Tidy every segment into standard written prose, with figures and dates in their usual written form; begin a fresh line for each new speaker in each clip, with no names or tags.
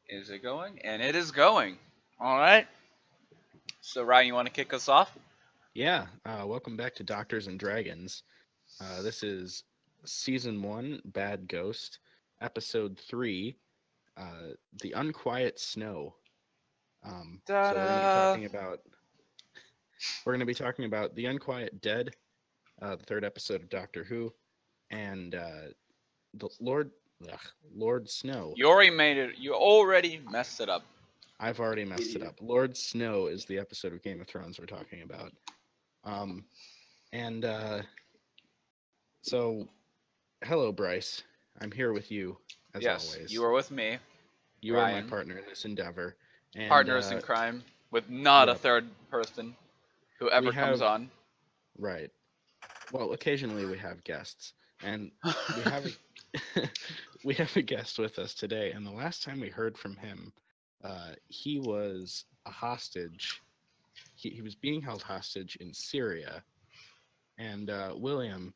Is it going? And it is going. All right. So, Ryan, you want to kick us off?
Yeah, welcome back to Doctors and Dragons. This is Season 1, Bad Ghost, Episode 3, The Unquiet Snow. So
Ta-da!
we're going to be talking about The Unquiet Dead, the third episode of Doctor Who, and the Lord Snow.
You already made it. You already messed it up.
I've already messed it up. Lord Snow is the episode of Game of Thrones we're talking about. So, hello, Bryce. I'm here with you, as
Yes,
always.
you are with me.
You
Ryan.
are my partner in this endeavor. And,
Partners in crime with not a
yep.
third person who ever comes on.
Right. Well, occasionally we have guests. And we have a guest with us today. And the last time we heard from him, he was a hostage. He was being held hostage in Syria. And William,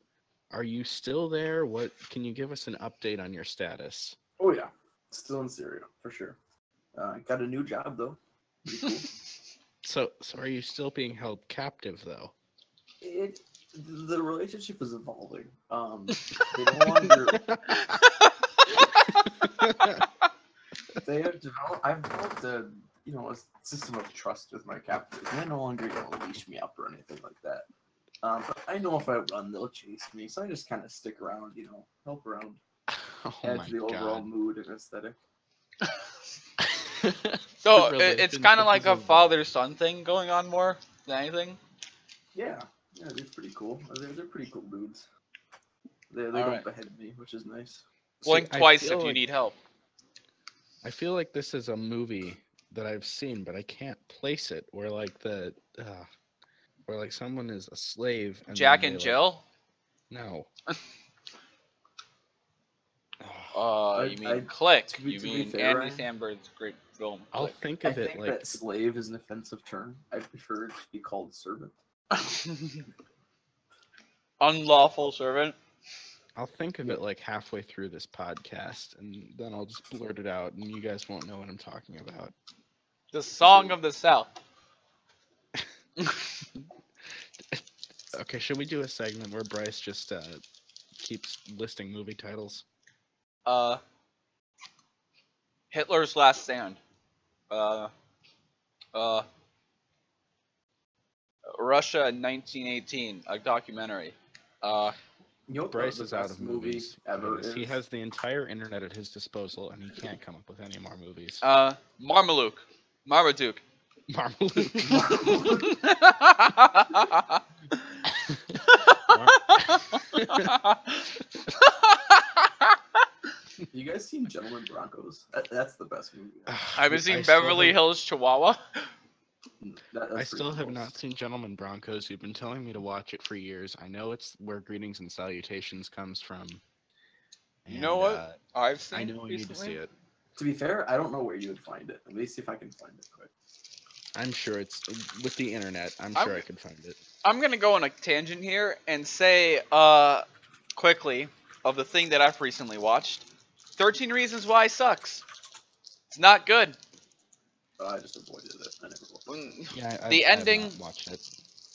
are you still there? Can you give us an update on your status?
Oh yeah, still in Syria for sure. Got a new job though. Pretty cool.
So are you still being held captive though?
The relationship is evolving. They no longer. I've developed a system of trust with my captors, and they no longer leash me up or anything like that. But I know if I run, they'll chase me, so I just kind of stick around, help around, add to the overall mood and aesthetic.
So it's kind of like a father-son thing going on more than anything?
Yeah, it's pretty cool. They're pretty cool dudes. They don't behead me, which is nice.
Blink twice if you need help.
I feel like this is a movie that I've seen, but I can't place it. Where someone is a slave. And
Jack and Jill?
No.
You mean Click? You mean Andy Samberg's great film?
I'll think of it
like that slave is an offensive term. I prefer it to be called servant.
Unlawful servant.
I'll think of it like halfway through this podcast, and then I'll just blurt it out, and you guys won't know what I'm talking about.
The Song of the South.
Okay, should we do a segment where Bryce just keeps listing movie titles?
Hitler's Last Stand. Russia in 1918, a documentary.
Bryce is out of movies. He has the entire internet at his disposal, and he can't come up with any more movies.
Marmaduke.
Marmaduke.
You guys seen Gentlemen Broncos? That's the best movie.
I haven't seen Beverly Hills Chihuahua.
I
still have not seen Gentlemen Broncos. You've been telling me to watch it for years. I know it's where Greetings and Salutations comes from.
And, you know what? I know
you need to see it.
To be fair, I don't know where you would find it. Let me see if I can find it quick.
I'm sure it's with the internet. I'm sure I could find it.
I'm gonna go on a tangent here and say quickly of the thing that I've recently watched. 13 Reasons Why sucks. It's not good.
I just avoided it. I never watched it.
The ending.
I've not watched it.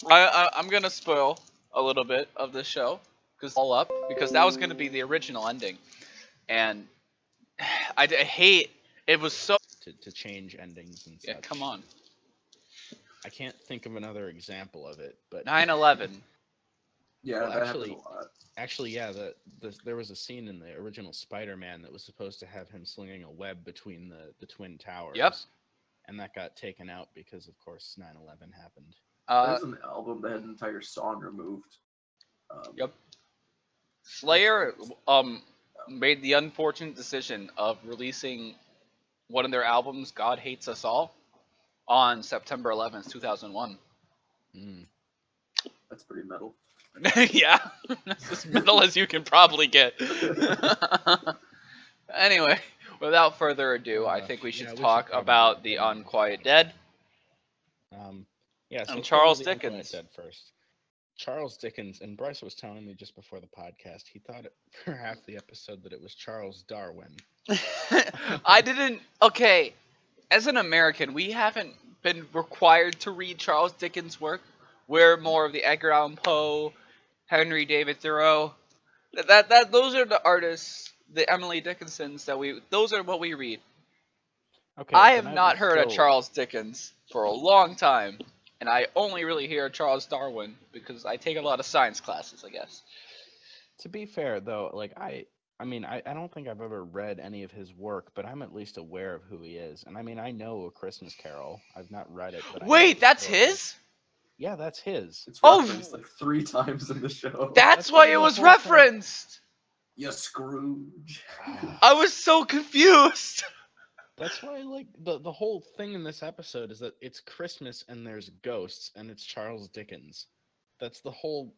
I'm gonna spoil a little bit of the show because that was gonna be the original ending, and I hate it was so
to change endings and such.
Yeah, come on.
I can't think of another example of it, but
9/11.
Yeah,
well,
that happened a lot.
Actually, yeah, there was a scene in the original Spider-Man that was supposed to have him slinging a web between the twin towers.
Yep.
And that got taken out because, of course, 9/11 happened.
There's an album that had an entire song removed.
Yep. Slayer made the unfortunate decision of releasing one of their albums, God Hates Us All, on September 11th, 2001.
That's pretty metal.
Yeah, that's as metal as you can probably get. Anyway, without further ado, I think we should talk about The Unquiet Dead.
Yeah, so
and Charles Dickens.
Dead first. Charles Dickens, and Bryce was telling me just before the podcast, he thought for half the episode that it was Charles Darwin.
I didn't. Okay, as an American, we haven't been required to read Charles Dickens' work. We're more of the Edgar Allan Poe, Henry David Thoreau. Those are the artists, the Emily Dickinsons that we. Those are what we read.
Okay,
I
then
have
I will
not heard of
still.
Charles Dickens for a long time, and I only really hear Charles Darwin because I take a lot of science classes, I guess.
To be fair, though, like I mean, I don't think I've ever read any of his work, but I'm at least aware of who he is. And I mean, I know A Christmas Carol. I've not read it, but I know
Wait,
the
that's
story.
his?
Yeah, that's his.
It's
Oh,
referenced like 3 times in the show.
That's
That's
why
why
it
the
was
whole thing-
referenced.
You Scrooge.
I was so confused.
That's why, like, the whole thing in this episode is that it's Christmas and there's ghosts, and it's Charles Dickens. That's the whole.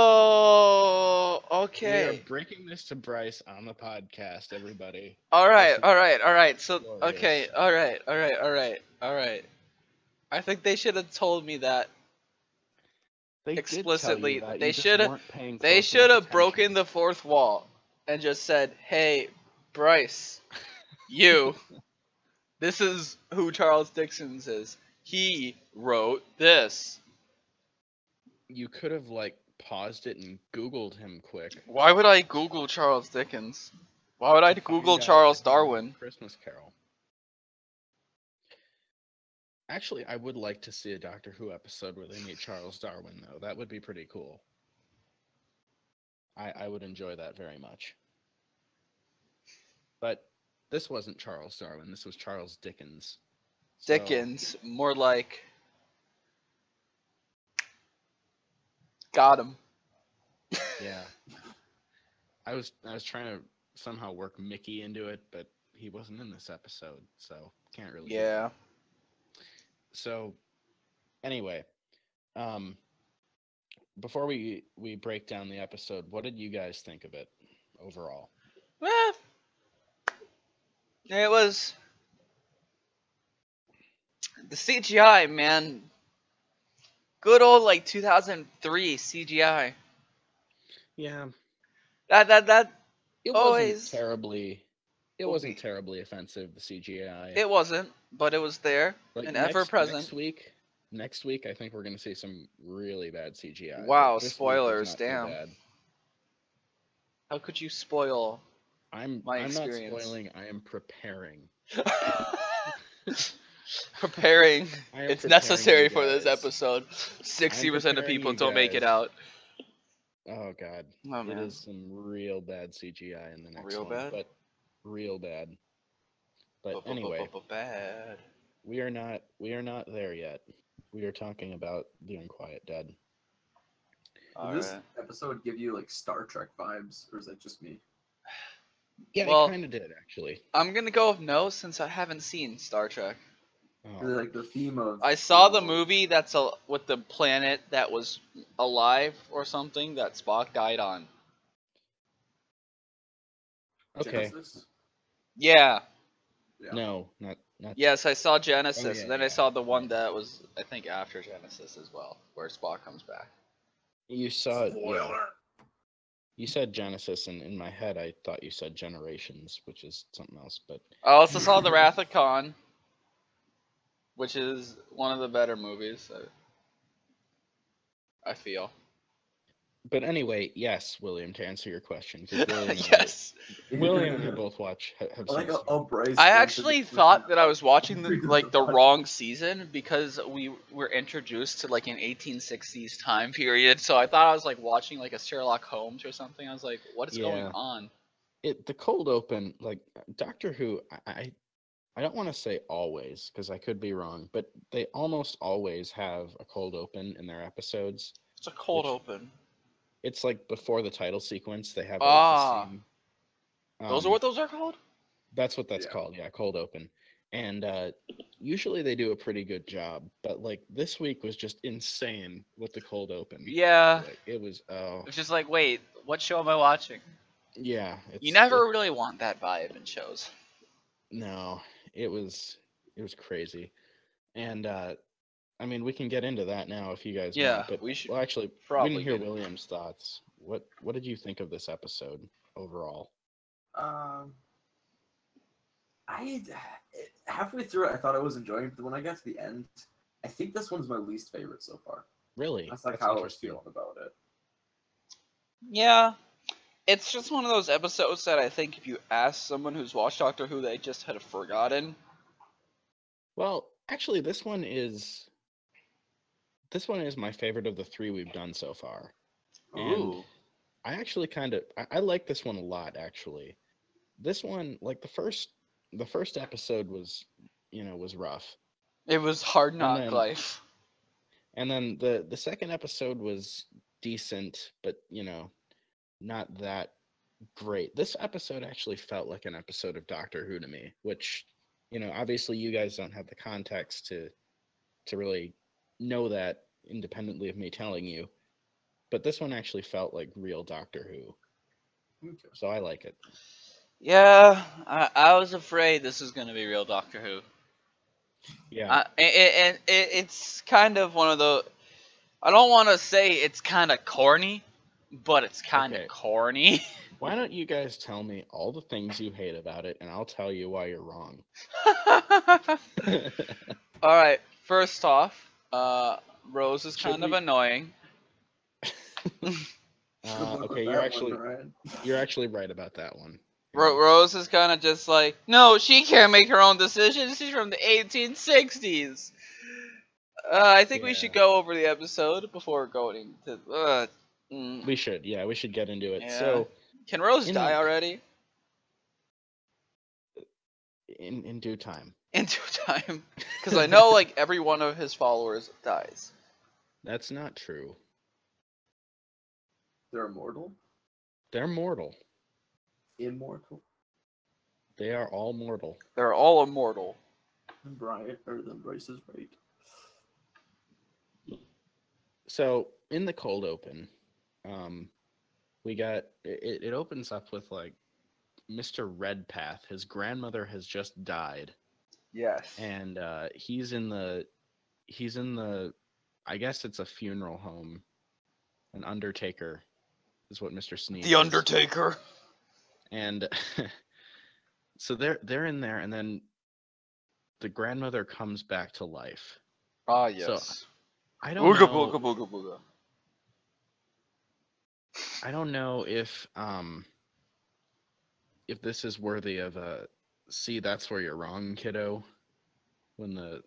Oh,
We are
okay.
breaking this to Bryce on the podcast, everybody.
All right,
This is
all right, all right. So,
glorious.
okay, all right, all right, all right, all right. I think they should have told me that.
They
explicitly.
Did tell you that.
They
You just
shoulda-
weren't paying
They
close
should
enough
have broken
attention.
the fourth wall and just said, "Hey, Bryce, you. This is who Charles Dickens is. He wrote this."
You could have like paused it and Googled him quick.
Why would I Google Charles Dickens? Why would I
to
Google
find out
Charles
that he wrote
Darwin?
Christmas Carol. Actually, I would like to see a Doctor Who episode where they meet Charles Darwin, though. That would be pretty cool. I would enjoy that very much. But this wasn't Charles Darwin. This was Charles Dickens. So,
Dickens, more like. Got him.
yeah. I was trying to somehow work Mickey into it, but he wasn't in this episode, so can't really. do
Yeah.
that. So, anyway, before we break down the episode, what did you guys think of it overall?
Well, it was the CGI, man. Good old like 2003 CGI.
Yeah,
That
it
always.
wasn't terribly. It
Okay.
wasn't terribly offensive. The CGI.
It wasn't, but it was there
Like,
and ever present.
Next week, I think we're gonna see some really bad CGI.
Wow,
This week was
spoilers,
not too
damn.
bad.
How could you spoil?
I'm
My
not
experience.
spoiling. I am preparing.
Preparing.
I am
It's
preparing
necessary
you
for this
guys.
episode. 60% of
preparing
people
you
don't make it
guys.
out.
Oh god,
Oh
it
man.
is some real bad CGI in the next
Real
one,
bad?
but real bad. But anyway,
Bad.
we are not there yet. We are talking about The Unquiet Dead.
Did
All
this
right.
episode give you like Star Trek vibes, or is that just me?
Yeah,
Well-
it kind of did actually.
I'm gonna go with no since I haven't seen Star Trek.
Oh.
Like the theme of.
I saw the movie that's with the planet that was alive or something that Spock died on.
Okay.
Genesis?
Yeah.
Yeah.
No, not.
Yes, I saw Genesis,
Oh, yeah,
and then I
yeah.
saw the one that was, I think, after Genesis as well, where Spock comes back.
You saw it. Yeah.
Spoiler.
You said Genesis, and in my head, I thought you said Generations, which is something else. But
I also saw The Wrath of Khan, which is one of the better movies, I feel.
anyway, yes, William. To answer your question, because William,
Yes.
William, and I both have
I like
seen
how Bryce
I
answered
actually
the
thought
question.
that I was watching the
Freedom
like
of
the
thought.
wrong season because we were introduced to like an 1860s time period. So I thought I was like watching like a Sherlock Holmes or something. I was like, what is going
Yeah.
on?
the cold open, like Doctor Who. I don't want to say always, because I could be wrong, but they almost always have a cold open in their episodes.
It's a cold
Which-
open.
It's like before the title sequence, they have
Ah.
a scene.
Those are what those are called?
That's what that's
Yeah.
called, yeah, cold open. And usually they do a pretty good job, but like this week was just insane with the cold open.
Yeah.
Like, it was
It's just like, wait, what show am I watching?
yeah.
You never really want that vibe in shows.
No, it was crazy, and I mean we can get into that now if you guys
Yeah,
want. But
we should
well, actually, we
probably
didn't hear
get into
William's thoughts. What did you think of this episode? overall?
I halfway through it, I thought I was enjoying it, but when I got to the end, I think this one's my least favorite so far.
Really?
That's like
That's
how I was
interesting.
feeling about it.
Yeah, it's just one of those episodes that I think if you ask someone who's watched Doctor Who, they just had forgotten.
Well, actually, this one is my favorite of the 3 we've done so far. And
Ooh.
I actually I like this one a lot, actually. This one, like the first episode was, was rough.
It was Hard
And
Knock
then
Life.
and then the second episode was decent, but not that great. This episode actually felt like an episode of Doctor Who to me, which, obviously you guys don't have the context to really know that independently of me telling you. But this one actually felt like real Doctor Who.
Okay.
So I like it.
Yeah, I was afraid this was going to be real Doctor Who.
Yeah.
And it's kind of one of the. I don't want to say it's kind of corny, but it's kind of
Okay.
corny.
Why don't you guys tell me all the things you hate about it, and I'll tell you why you're wrong.
All right. First off, Rose is
Should
kind of
we-
annoying.
Good luck
Okay,
with that one, Ryan.
you're actually right about that one.
Rose is kind of just like, no, she can't make her own decisions. She's from the 1860s. I think we
Yeah.
should go over the episode before going to.
We should get into it.
Yeah.
So,
Can Rose
in-
die already?
in due time.
In due time, because I know like every one of his followers dies.
That's not true.
They're immortal?
They're mortal.
Immortal?
They are all mortal.
They're all immortal.
Then Bryce is right.
So in the cold open, we got it opens up with like Mr. Redpath. His grandmother has just died,
Yes.
and he's in the I guess it's a funeral home. An undertaker is what Mr. Sneed
The
is.
Undertaker.
And so they're in there, and then the grandmother comes back to life.
Ah, yes.
So, I don't
Booga
know.
booga booga booga.
I don't know if this is worthy of a see. That's where you're wrong, kiddo. When the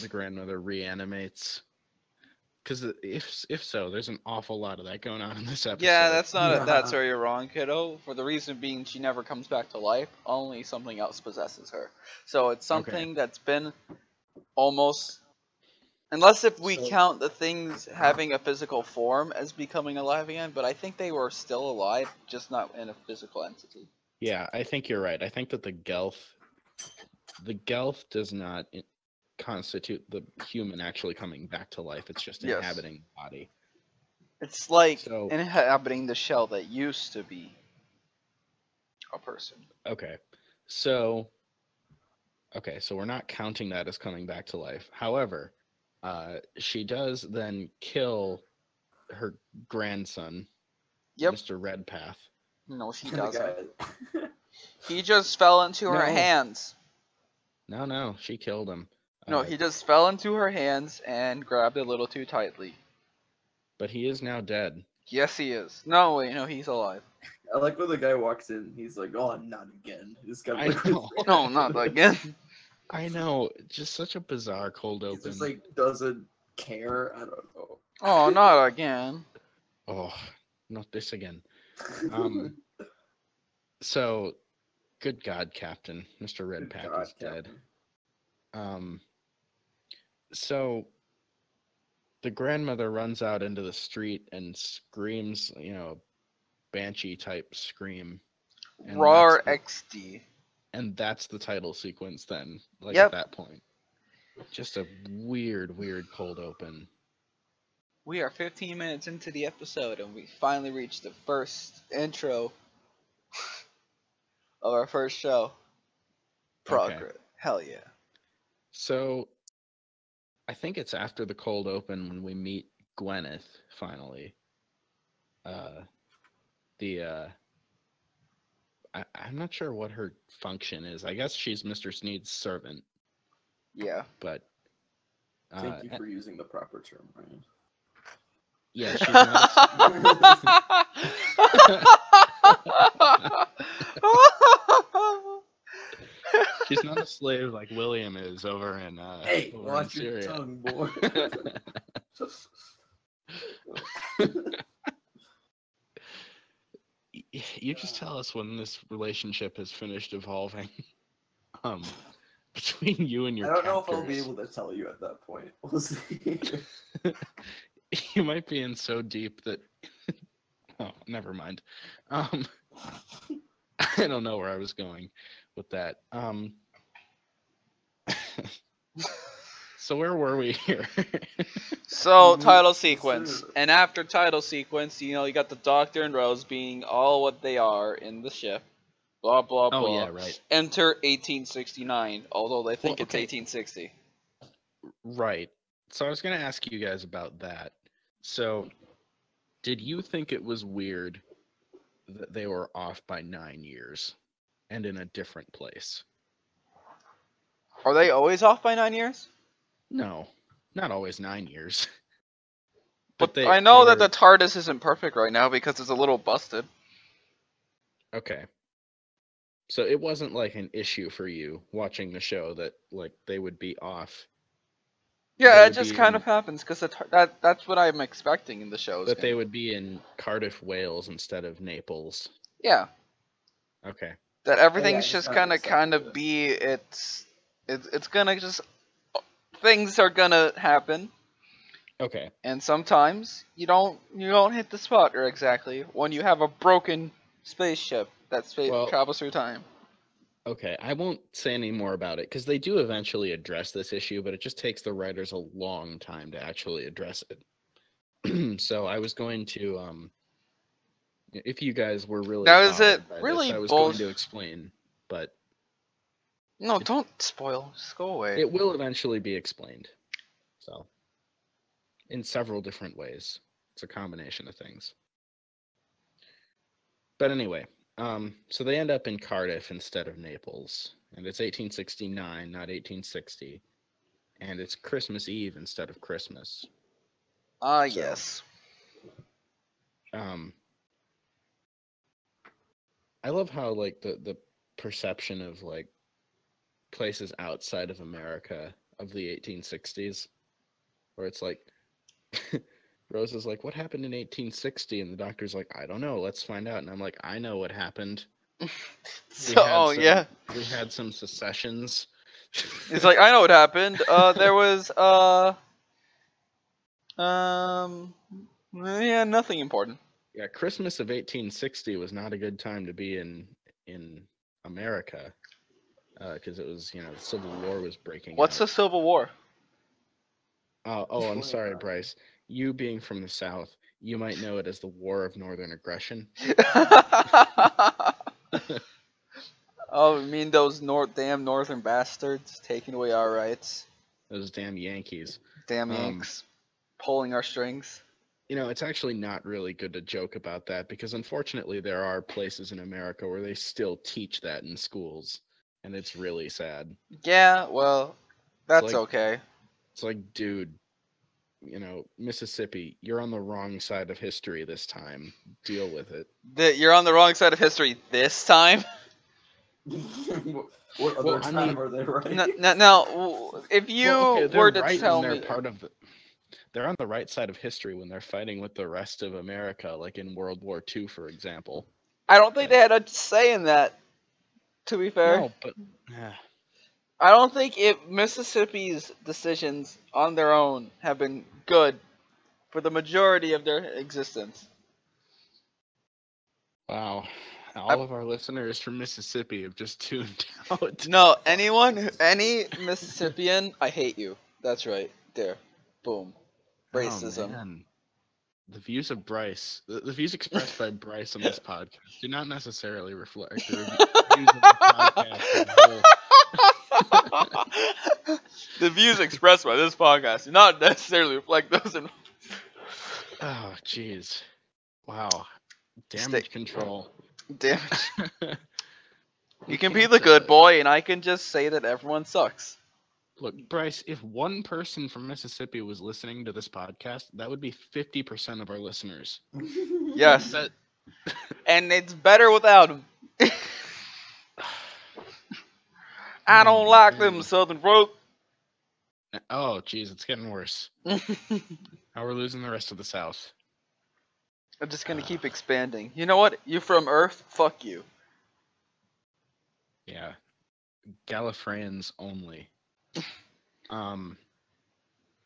grandmother reanimates, because if so, there's an awful lot of that going on in this episode.
Yeah, that's not.
Yeah.
That's where you're wrong, kiddo. For the reason being, she never comes back to life. Only something else possesses her. So it's something that's been almost. Unless if we count the things having a physical form as becoming alive again, but I think they were still alive, just not in a physical entity.
Yeah, I think you're right. I think that the Gelf does not constitute the human actually coming back to life. It's just
Yes.
inhabiting the body.
It's like
So-
inhabiting the shell that used to be a person.
Okay. So we're not counting that as coming back to life. However, she does then kill her grandson,
Yep.
Mr. Redpath.
No, she
The
doesn't.
guy-
He just fell into her
No.
hands.
No, she killed him.
No, he just fell into her hands and grabbed a little too tightly.
But he is now dead.
Yes, he is. No, wait, no, he's alive.
I like when the guy walks in, he's like, "Oh, not again." This guy.
I know.
No, not again.
I know, just such a bizarre cold
He
open.
just like doesn't care. I don't know.
Oh, not again.
Oh, not this again. So, good God, Captain, Mr. Redpath
God,
is dead.
Captain.
So the grandmother runs out into the street and screams, banshee type scream. And
Roar
that's
XD.
and that's the title sequence then, like
Yep.
at that point. Just a weird cold open.
We are 15 minutes into the episode and we finally reached the first intro of our first show. Progress. Hell yeah.
So I think it's after the cold open when we meet Gwyneth finally. I'm not sure what her function is. I guess she's Mr. Sneed's servant,
Yeah.
but
Thank you for using the proper term, Ryan.
yeah, she's not. She's not a slave like William is over in
Hey,
over in
watch your
Syria.
tongue, boy.
You just tell us when this relationship has finished evolving between you and your
I don't know if I'll be
captors.
able to tell you at that point. We'll see.
You might be in so deep that oh, never mind. I don't know where I was going with that. So where were we here?
So title sequence, and after title sequence, you know, you got the Doctor and Rose being all what they are in the ship. Blah blah blah.
Oh yeah, right.
Enter 1869, although they think it's
okay.
1860.
Right. So I was going to ask you guys about that. So, did you think it was weird that they were off by 9 years and in a different place?
Are they always off by 9 years?
No, not always 9 years.
But
they,
I know
they
that the TARDIS isn't perfect right now because it's a little busted.
Okay. So it wasn't like an issue for you watching the show that like they would be off.
Yeah, it just kind of happens because that's what I'm expecting in the shows.
That they would be in Cardiff, Wales instead of Naples.
Yeah.
Okay.
That everything's just gonna kind of be it's gonna just things are gonna happen.
Okay.
And sometimes you don't hit the spot exactly when you have a broken spaceship that travels through time.
Okay, I won't say any more about it because they do eventually address this issue, but it just takes the writers a long time to actually address it. So I was going to, if you guys were really
now is it
by
really
this, I was going to explain, but
no, don't spoil. Just go away.
It will eventually be explained. So, in several different ways, it's a combination of things. But anyway. So they end up in Cardiff instead of Naples, and it's 1869, not 1860, and it's Christmas Eve instead of Christmas.
Yes.
I love how like the perception of like places outside of America of the 1860s, where it's like Rose is like, what happened in 1860? And the doctor's like, I don't know. Let's find out. And I'm like, I know what happened.
Yeah.
We had some secessions.
It's like, I know what happened. There was, yeah, nothing important.
Yeah, Christmas of 1860 was not a good time to be in America. Because it was, the Civil War was breaking out.
What's the Civil War?
Oh, I'm sorry, Bryce. You being from the South, you might know it as the War of Northern Aggression.
Oh, you mean those damn northern bastards taking away our rights?
Those damn Yankees.
Damn Yanks. Pulling our strings.
It's actually not really good to joke about that because unfortunately there are places in America where they still teach that in schools, and it's really sad.
Yeah, well, that's okay.
It's like, dude, Mississippi, you're on the wrong side of history this time. Deal with it.
You're on the wrong side of history this time?
What other time are they right?
Now, if you were to tell me...
They're on the right side of history when they're fighting with the rest of America, like in World War II, for example.
I don't think they had a say in that, to be fair.
No, but...
I don't think Mississippi's decisions on their own have been good for the majority of their existence.
Wow. All of our listeners from Mississippi have just tuned out.
No, any Mississippian, I hate you. That's right. There. Boom. Racism.
Oh, man. The views of Bryce, the views expressed by Bryce on this podcast do not necessarily reflect the views of the podcast as a whole.
The views expressed by this podcast do not necessarily reflect those in...
Oh, jeez. Wow. Damage control.
Damage. You can be
can't,
the good boy, and I can just say that everyone sucks.
Look, Bryce, if one person from Mississippi was listening to this podcast, that would be 50% of our listeners.
Yes.
That,
And it's better without him. I don't
Oh,
like
man.
them Southern folk.
Oh, geez, it's getting worse. How we're losing the rest of the South.
I'm just gonna keep expanding. You know what? You from Earth? Fuck you.
Yeah. Gallifreyans only.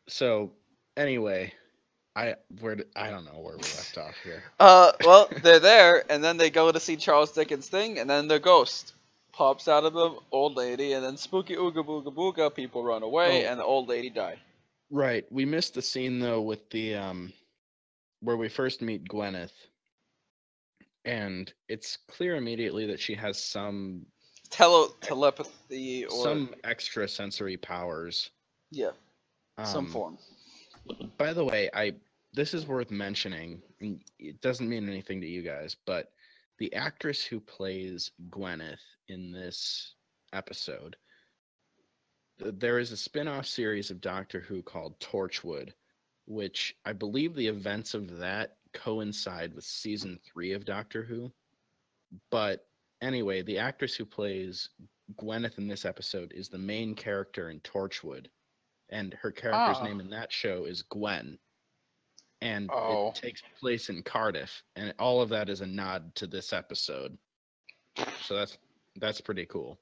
So anyway, I don't know where we left off here.
Well, they're there, and then they go to see Charles Dickens' thing, and then the ghost pops out of the old lady, and then spooky ooga booga booga, people run away,
Oh.
and the old lady died.
Right. We missed the scene though with the where we first meet Gwyneth. And it's clear immediately that she has some
Telepathy or
some extra sensory powers.
yeah, some form.
By the way, this is worth mentioning, and it doesn't mean anything to you guys, but the actress who plays Gwyneth in this episode, there is a spin-off series of Doctor Who called Torchwood, which I believe the events of that coincide with season 3 of Doctor Who. But anyway, the actress who plays Gwyneth in this episode is the main character in Torchwood, and her character's name in that show is Gwen. And it takes place in Cardiff, and all of that is a nod to this episode. So that's pretty cool.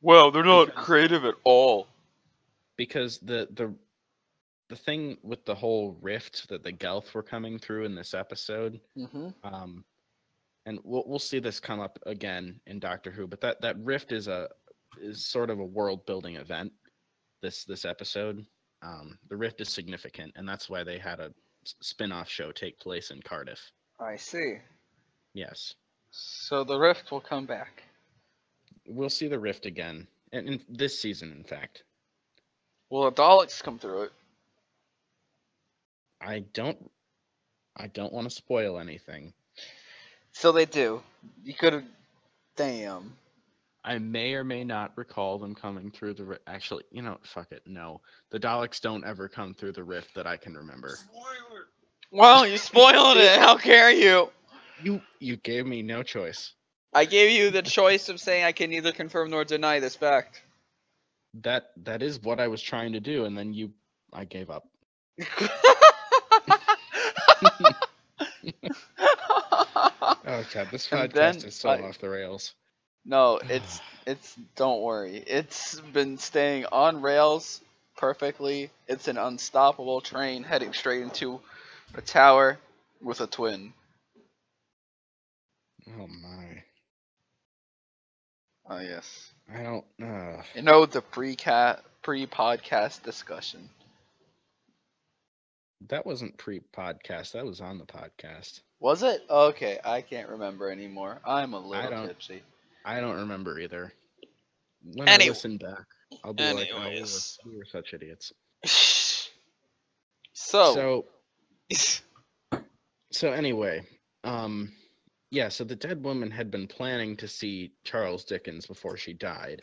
Well, they're not creative at all.
Because the thing with the whole rift that the Gelth were coming through in this episode, and we'll see this come up again in Doctor Who, but that rift is sort of a world building event. This episode, the rift is significant, and that's why they had a spin-off show take place in Cardiff.
I see.
Yes.
So the rift will come back.
We'll see the rift again, and in this season, in fact.
Will the Daleks come through it?
I don't want to spoil anything.
So they do. You could have. Damn.
I may or may not recall them coming through the rift. Actually, fuck it. No. The Daleks don't ever come through the rift that I can remember.
Spoiler!
Well, you spoiled it. How dare you?
You gave me no choice.
I gave you the choice of saying I can neither confirm nor deny this fact.
That is what I was trying to do, and then I gave up. Oh god, this podcast is so off the rails.
No, it's don't worry. It's been staying on rails perfectly. It's an unstoppable train heading straight into a tower with a twin.
Oh my.
Oh yes.
I don't know.
The pre-podcast discussion.
That wasn't pre-podcast. That was on the podcast.
Was it? Okay, I can't remember anymore. I'm a little tipsy.
I don't remember either. When I listen back, I'll be like, oh, we were such idiots. So anyway, yeah, so the dead woman had been planning to see Charles Dickens before she died.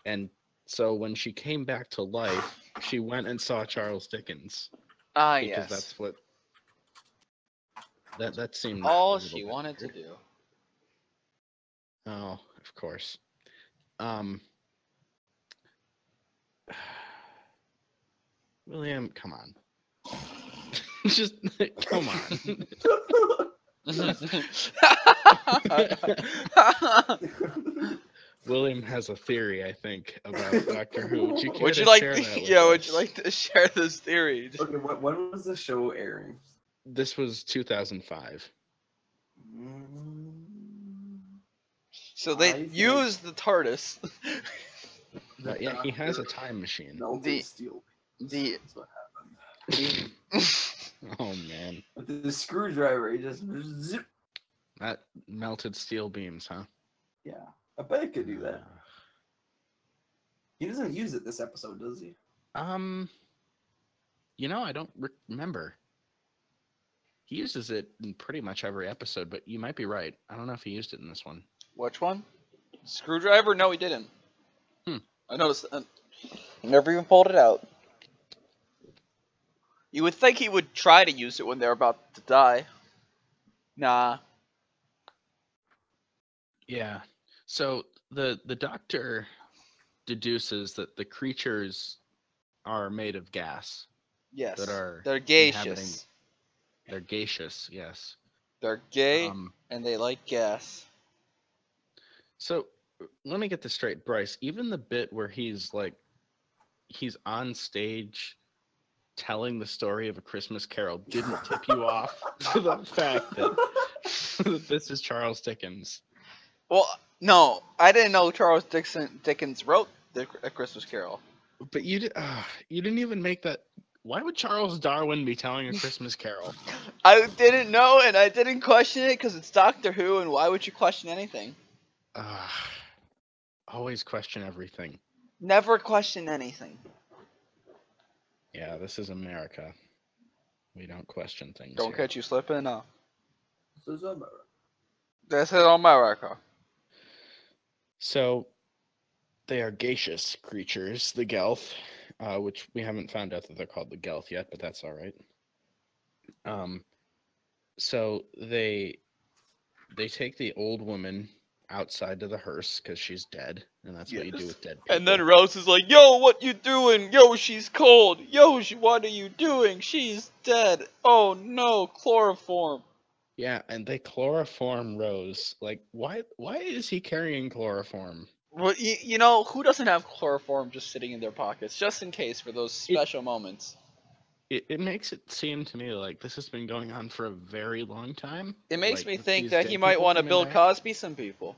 And so when she came back to life, she went and saw Charles Dickens.
Because
yes. That's what that seemed
all she wanted to do.
Oh, of course. William, come on. Just come on. William has a theory, I think, about Doctor Who. Would you like
to share this theory?
Okay, when was the show airing?
This was 2005.
So they used the TARDIS.
Yeah, he has a time machine.
Steel.
That's
what happened.
Oh man.
With the screwdriver, he just zip.
That melted steel beams, huh?
Yeah, I bet he could do that. He doesn't use it this episode, does he?
I don't remember. He uses it in pretty much every episode, but you might be right. I don't know if he used it in this one.
Which one? Screwdriver? No, he didn't.
Hmm.
I noticed. Never even pulled it out. You would think he would try to use it when they're about to die. Nah.
Yeah. So the doctor deduces that the creatures are made of gas
Yes.
that are
They're
inhabiting.
gaseous.
They're gaseous, yes.
They're gay
Um,
and they like gas.
So let me get this straight, Bryce. Even the bit where he's on stage telling the story of A Christmas Carol didn't tip you off to the fact that, that this is Charles Dickens.
Well, no, I didn't know Charles Dickens wrote A Christmas Carol.
But you didn't even make that. Why would Charles Darwin be telling A Christmas Carol?
I didn't know, and I didn't question it because it's Doctor Who, and why would you question anything?
Always question everything.
Never question anything.
Yeah, this is America. We don't question things.
Don't
here.
catch you slipping. No.
This is America.
This is America.
So, they are gaseous creatures, the Gelth, which we haven't found out that they're called the Gelth yet, but that's all right. So they take the old woman outside to the hearse because she's dead, and that's what you do with dead people.
And then Rose is like, "Yo, what you doing? Yo, she's cold. Yo, what are you doing? She's dead. Oh no, chloroform."
Yeah, and they chloroform Rose. Like, why is he carrying chloroform?
Well, you know, who doesn't have chloroform just sitting in their pockets, just in case for those special moments?
It makes it seem to me like this has been going on for a very long time.
It makes
like,
me
with
think
these
that
dead
he might
people
want to
coming
Bill
back.
Cosby some people.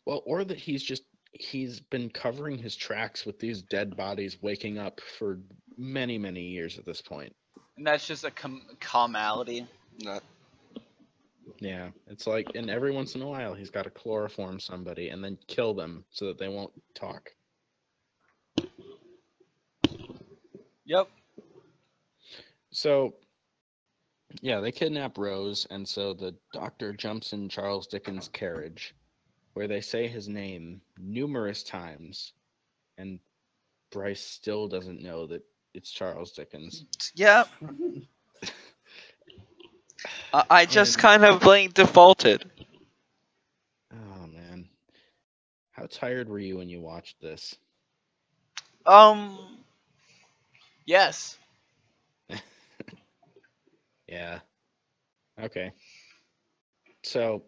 Well, or that he's been covering his tracks with these dead bodies waking up for many, many years at this point.
And that's just a commality.
Yeah, it's like, and every once in a while he's got to chloroform somebody and then kill them so that they won't talk.
Yep.
So, yeah, they kidnap Rose, and so the doctor jumps in Charles Dickens' carriage, where they say his name numerous times, and Bryce still doesn't know that it's Charles Dickens.
Yep. I just kind of defaulted.
Oh, man. How tired were you when you watched this?
Yes.
Yeah. Okay. So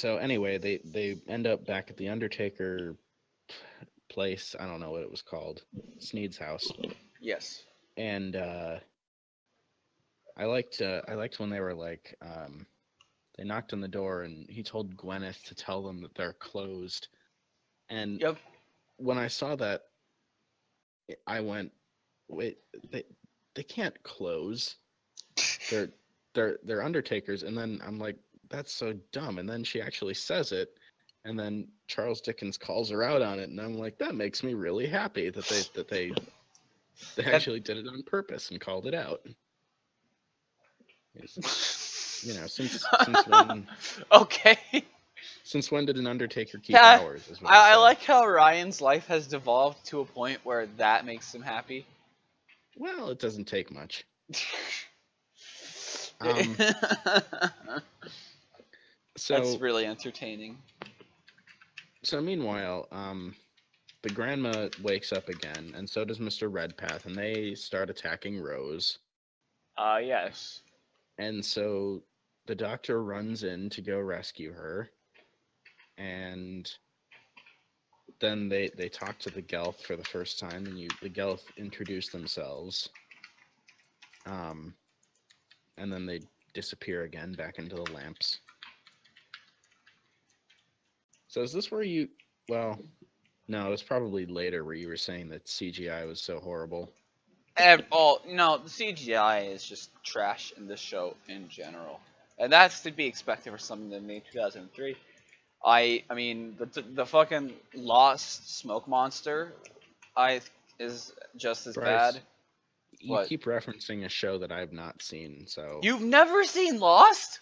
anyway, they end up back at the Undertaker place. I don't know what it was called. Sneed's house.
Yes.
And I liked when they were like they knocked on the door and he told Gwyneth to tell them that they're closed. And
Yep.
when I saw that, I went, wait, they can't close. They're Undertakers. And then I'm like, that's so dumb. And then she actually says it, and then Charles Dickens calls her out on it, and I'm like, that makes me really happy that they actually did it on purpose and called it out. You know, since when?
Okay.
Since when did an Undertaker keep
Yeah,
hours? Is what
I
said.
like how Ryan's life has devolved to a point where that makes him happy.
Well, it doesn't take much. So
That's really entertaining.
So meanwhile, the grandma wakes up again, and so does Mr. Redpath, and they start attacking Rose.
Yes.
And so the doctor runs in to go rescue her, and then they talk to the Gelth for the first time, and the Gelth introduce themselves. And then they disappear again back into the lamps. So is this where you... Well, no, it's probably later where you were saying that CGI was so horrible.
No, the CGI is just trash in this show in general. And that's to be expected for something that made 2003. I mean, the fucking Lost Smoke Monster is just as
Bryce,
bad.
You keep referencing a show that I've not seen, so...
You've never seen Lost?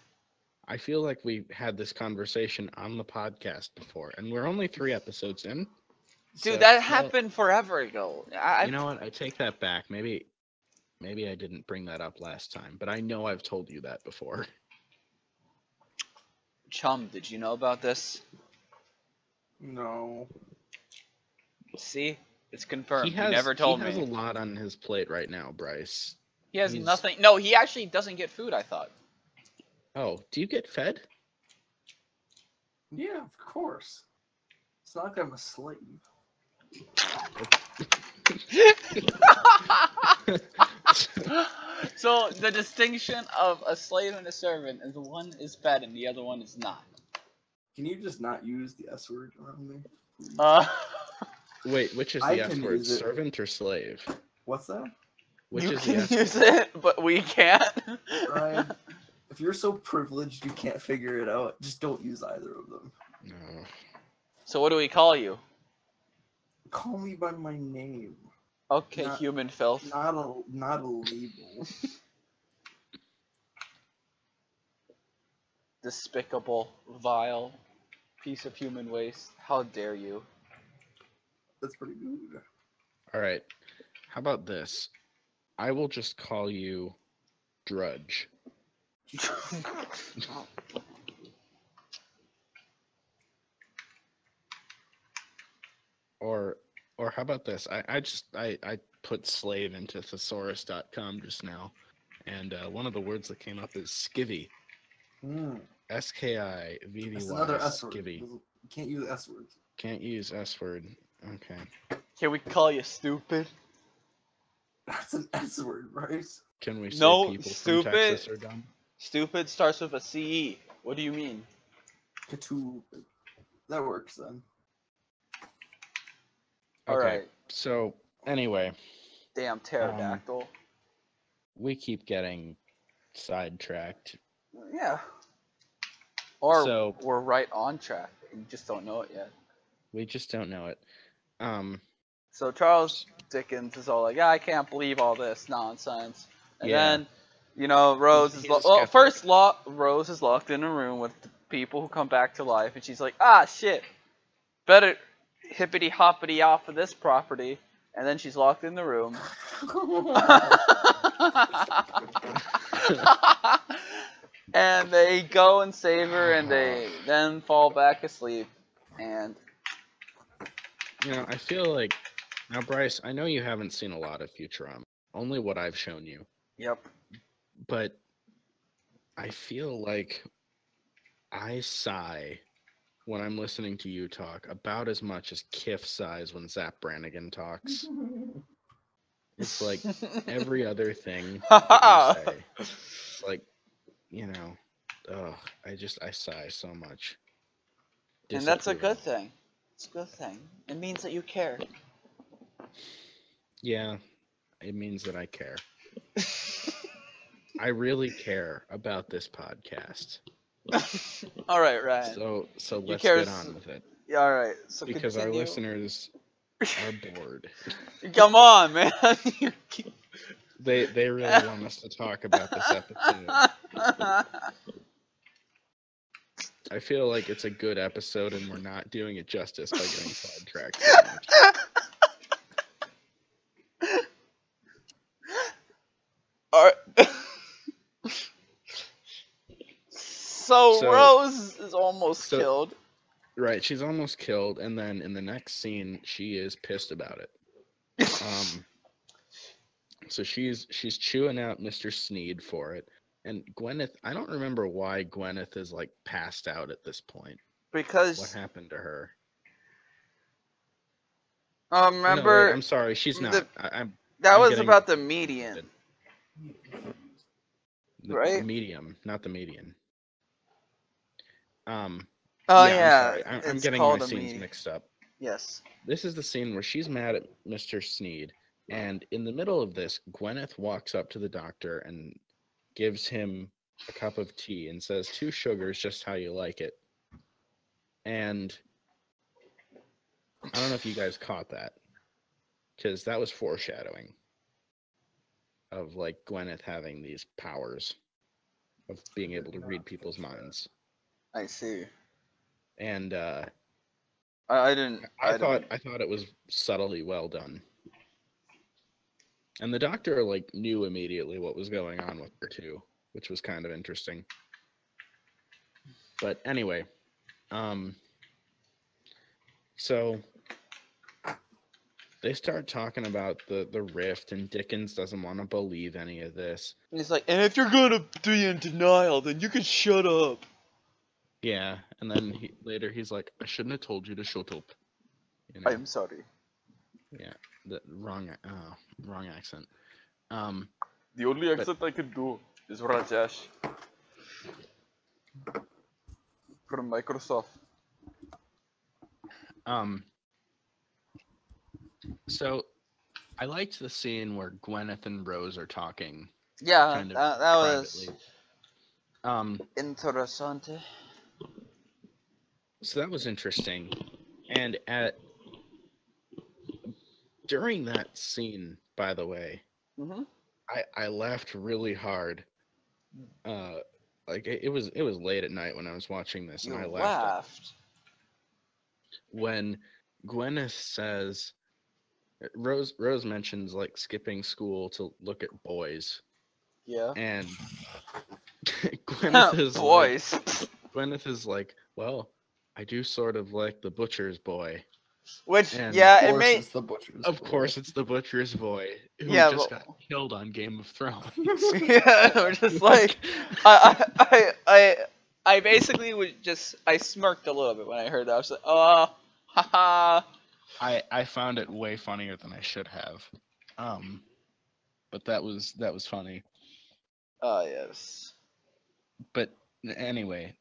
I feel like we had this conversation on the podcast before, and we're only 3 episodes in.
Dude,
So,
that
well,
happened forever ago.
you know what? I take that back. Maybe I didn't bring that up last time, but I know I've told you that before.
Chum, did you know about this?
No.
See? It's confirmed.
He
You
has
never told
a
me.
lot on his plate right now, Bryce.
He has
He's-
nothing. No, he actually doesn't get food, I thought.
Oh, do you get fed?
Yeah, of course. It's not like I'm a slave.
So the distinction of a slave and a servant is one is fed and the other one is not.
Can you just not use the S word around me? please?
Wait, which is
I
the S
can
word,
use it.
servant or slave?
What's that?
Which
You
is
can
the S
use
word?
it, but we can't.
Ryan, if you're so privileged you can't figure it out, just don't use either of them.
No.
So what do we call you?
Call me by my name,
Okay,
Not-
human filth.
not a label.
Despicable, vile piece of human waste. How dare you?
That's pretty good.
All right. How about this? I will just call you Drudge. Or how about this? I put slave into thesaurus.com just now, and one of the words that came up is skivvy.
Mm,
Skivvy.
that's another S word.
Skivvy.
You can't use S words.
Can't use S word. Okay.
Can we call you stupid?
That's an S word, Bryce.
Can we say
No,
people
stupid.
from Texas are dumb?
Stupid starts with a CE. What do you mean?
Katu. That works then.
Okay.
Alright.
So anyway,
Damn pterodactyl.
we keep getting sidetracked.
Yeah. Or
So-
we're right on track. You just don't know it yet.
We just don't know it.
So Charles Dickens is all like, yeah, I can't believe all this nonsense. And
Yeah.
then, you know, Rose
He's
is
a
well,
skeptic.
first Rose is locked in a room with the people who come back to life, and she's like, ah, shit, better hippity hoppity off of this property. And then she's locked in the room. And they go and save her, and they then fall back asleep. And
You know, I feel like now, Bryce, I know you haven't seen a lot of Futurama, only what I've shown you,
yep,
but I feel like I sigh when I'm listening to you talk about as much as Kiff sighs when Zap Brannigan talks. It's like every other thing that you say. It's like, you know, I sigh so much.
and that's a
Disapproval.
good thing. It's a good thing. It means that you care.
Yeah, it means that I care. I really care about this podcast.
All right, Ryan.
So let's
care
get
s-
on with it.
Yeah, all right. So
Because our
continue.
listeners are bored.
Come on, man.
They really want us to talk about this episode. I feel like it's a good episode and we're not doing it justice by getting sidetracked so much.
All right. So
So-
Rose is almost
so-
killed.
Right, she's almost killed, and then in the next scene, she is pissed about it. So she's chewing out Mr. Sneed for it, and Gwyneth. I don't remember why Gwyneth is like passed out at this point. What
Because
happened to her?
remember
No, wait, I'm sorry, she's not. I'm
that
I'm
was
getting-
about the median,
the
right?
medium, not the median.
Oh
yeah,
yeah,
I'm sorry. I'm
it's
getting my
called a
scenes
median.
mixed up.
Yes.
This is the scene where she's mad at Mr. Sneed, and in the middle of this, Gwyneth walks up to the doctor and gives him a cup of tea and says, 2 sugars, just how you like it. And I don't know if you guys caught that, because that was foreshadowing of like Gwyneth having these powers. of being able to read people's minds.
I see.
And
I didn't.
I thought it was subtly well done. And the doctor like knew immediately what was going on with her too, which was kind of interesting. But anyway, so they start talking about the rift, and Dickens doesn't want to believe any of this.
And he's like, and if you're gonna be in denial, then you can shut up.
Yeah, and then later he's like, I shouldn't have told you to shut up. You know?
I'm sorry.
Yeah, the wrong accent.
The only accent I can do is Rajesh from Microsoft.
So I liked the scene where Gwyneth and Rose are talking.
Yeah,
kind of
that
privately.
was interessante.
So that was interesting, and during that scene, by the way, I laughed really hard. Like it was late at night when I was watching this, and I laughed when Gwyneth says, Rose mentions like skipping school to look at boys.
Yeah.
And Gwyneth is
boys.
Gwyneth is like, well, I do sort of like the butcher's boy.
Which,
and
yeah,
Of
it
course
may.
it's the butcher's
Of
boy.
course, it's the butcher's boy who
Yeah,
just got killed on Game of Thrones.
Yeah, we're just like, I basically I smirked a little bit when I heard that. I was like, oh, haha.
I found it way funnier than I should have. But that was funny.
Yes.
But anyway,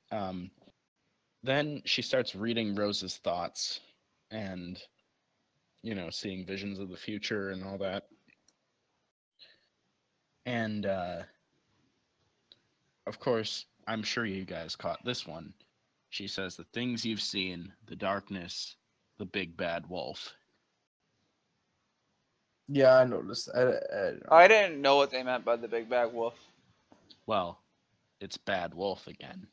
then she starts reading Rose's thoughts and, you know, seeing visions of the future and all that. And, of course, I'm sure you guys caught this one. She says, the things you've seen, the darkness, the big bad wolf.
Yeah, I noticed.
I didn't know what they meant by the big bad wolf.
Well, it's Bad Wolf again.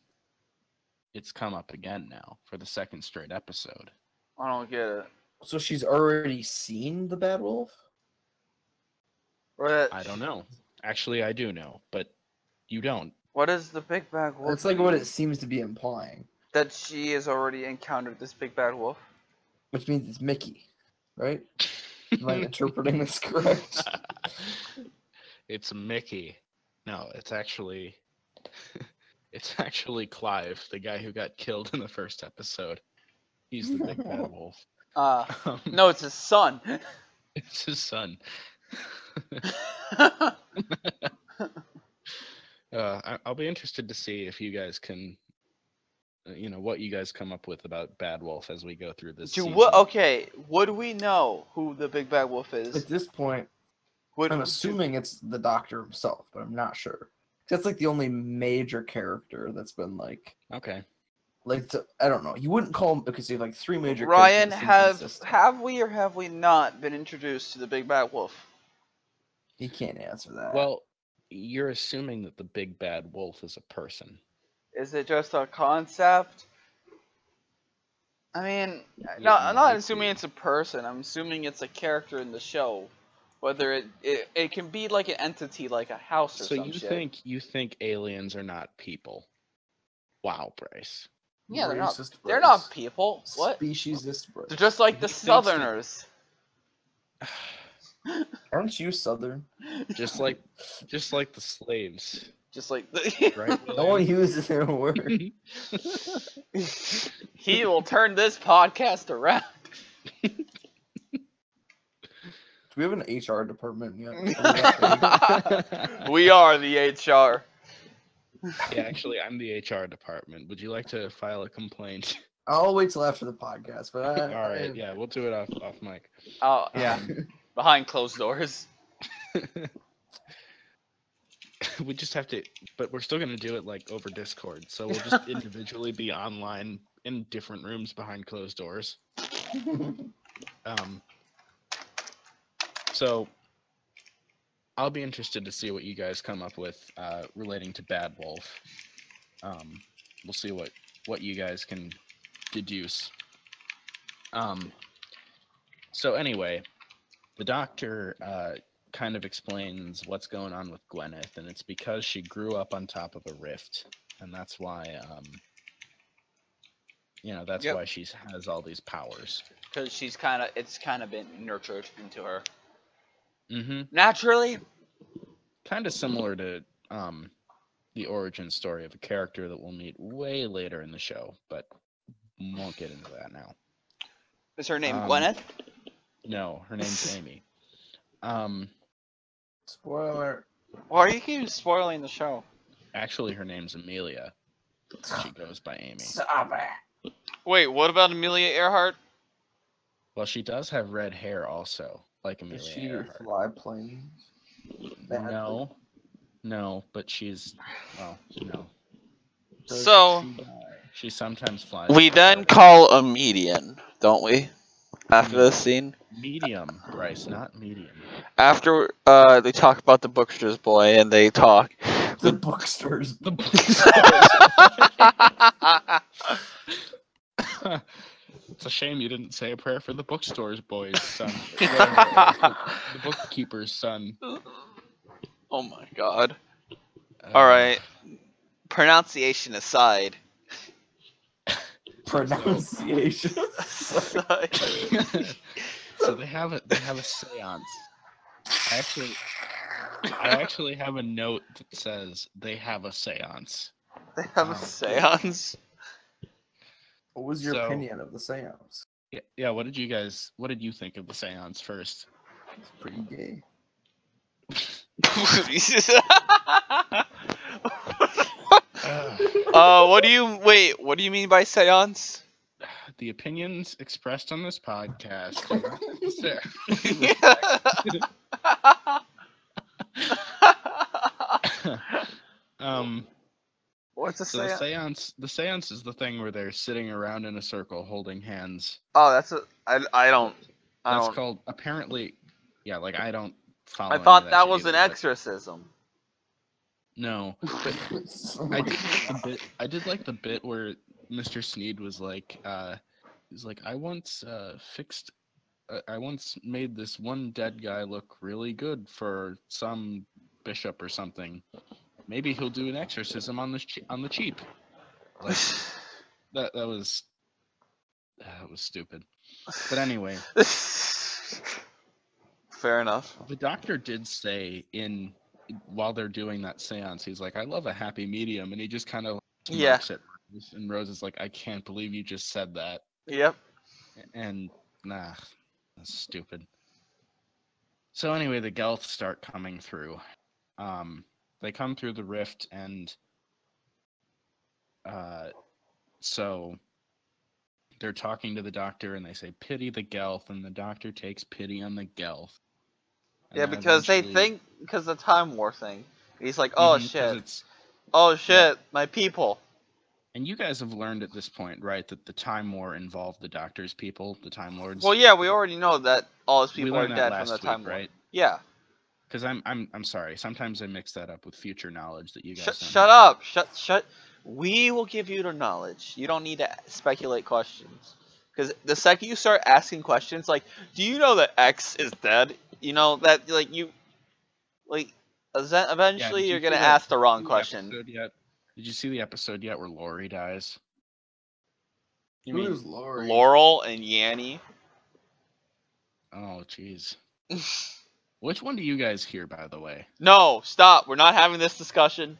It's come up again now for the second straight episode.
I don't get it.
So she's already seen the bad wolf?
I don't know. Actually, I do know, but you don't.
What is the big bad wolf?
That's like what it seems to be implying.
That she has already encountered this big bad wolf?
Which means it's Mickey, right? Am I interpreting this correct?
It's Mickey. No, it's actually Clive, the guy who got killed in the first episode. He's the big bad wolf.
No, it's his son.
It's his son. I'll be interested to see if you guys can, what you guys come up with about Bad Wolf as we go through this season.
Okay, would we know who the big bad wolf is?
At this point, I'm assuming it's the Doctor himself, but I'm not sure. That's like the only major character that's been like.
Okay.
I don't know. You wouldn't call him because you have like three major.
Ryan, have we or have we not been introduced to the big bad wolf?
He can't answer that.
Well, you're assuming that the big bad wolf is a person.
Is it just a concept? I mean, I'm not assuming it's a person. I'm assuming it's a character in the show. Whether it can be like an entity, like a house or something. So
you think aliens are not people? Wow, Bryce.
Yeah, they're not people. What?
Speciesist Bryce.
They're just like the Southerners.
Aren't you Southern?
Just like the slaves.
Just like the
right. No one uses their word.
He will turn this podcast around.
Do we have an HR department yet?
We are the HR.
Yeah, actually, I'm the HR department. Would you like to file a complaint?
I'll wait till after the podcast. But
all right, yeah, we'll do it off mic.
Oh yeah, behind closed doors.
We just have to, but we're still gonna do it like over Discord. So we'll just individually be online in different rooms behind closed doors. So I'll be interested to see what you guys come up with relating to Bad Wolf. We'll see what you guys can deduce. So anyway, the doctor kind of explains what's going on with Gwyneth, and it's because she grew up on top of a rift, and that's why that's
Yep.
why she has all these powers.
Because it's kind of been nurtured into her
Mm-hmm.
naturally.
Kind of similar to the origin story of a character that we'll meet way later in the show, but won't get into that now.
Is her name Gwyneth?
No, her name's Amy.
Spoiler.
Why are you keep spoiling the show?
Actually, her name's Amelia. She goes by Amy.
Stop it.
Wait, what about Amelia Earhart?
Well, she does have red hair also, like
Does
Amelia
she
Earhart.
fly planes?
No, but she's, well, no.
So
She sometimes flies.
we then call a median, don't we? After this scene,
Medium, Bryce, not medium.
after they talk about the bookstores boy and they talk.
The bookstores.
The bookstores. It's a shame you didn't say a prayer for the bookstores boy's son. The bookkeeper's son.
Oh my god. Alright. Pronunciation aside.
Pronunciation.
So they have a seance. I actually have a note that says they have a seance.
They have a seance.
What was your opinion of the seance?
Yeah, what did you think of the seance first?
It's pretty gay.
What do you mean by seance?
The opinions expressed on this podcast.
What's a seance?
The seance is the thing where they're sitting around in a circle holding hands.
Oh, that's
called, apparently, yeah, like I don't follow.
I thought that was an exorcism.
No, but I did like the bit where Mr. Sneed was like, he's like, I once made this one dead guy look really good for some bishop or something. Maybe he'll do an exorcism on the cheap. Like that was stupid. But anyway,
fair enough.
The doctor did say while they're doing that seance, he's like, I love a happy medium, and he just kind of looks at Rose, and Rose is like, I can't believe you just said that.
Yep.
And that's stupid. So anyway, the Gelths start coming through. They come through the rift, and so they're talking to the doctor, and they say, pity the Gelth, and the doctor takes pity on the Gelth.
Yeah, because they think, because the Time War thing. He's like, oh shit. Oh shit, my people.
And you guys have learned at this point, right, that the Time War involved the Doctor's people, the Time Lords?
Well, yeah, we already know that all his people are dead from the Time War.
Right?
Yeah.
Because I'm sorry, sometimes I mix that up with future knowledge that you guys
Shut up. Shut. We will give you the knowledge. You don't need to speculate questions. Because the second you start asking questions, like, do you know that X is dead? You know, that, like, eventually you're going to ask the wrong question.
Did you see the episode yet where Lori dies?
Who is Lori?
Laurel and Yanny.
Oh, jeez. Which one do you guys hear, by the way?
No, stop. We're not having this discussion.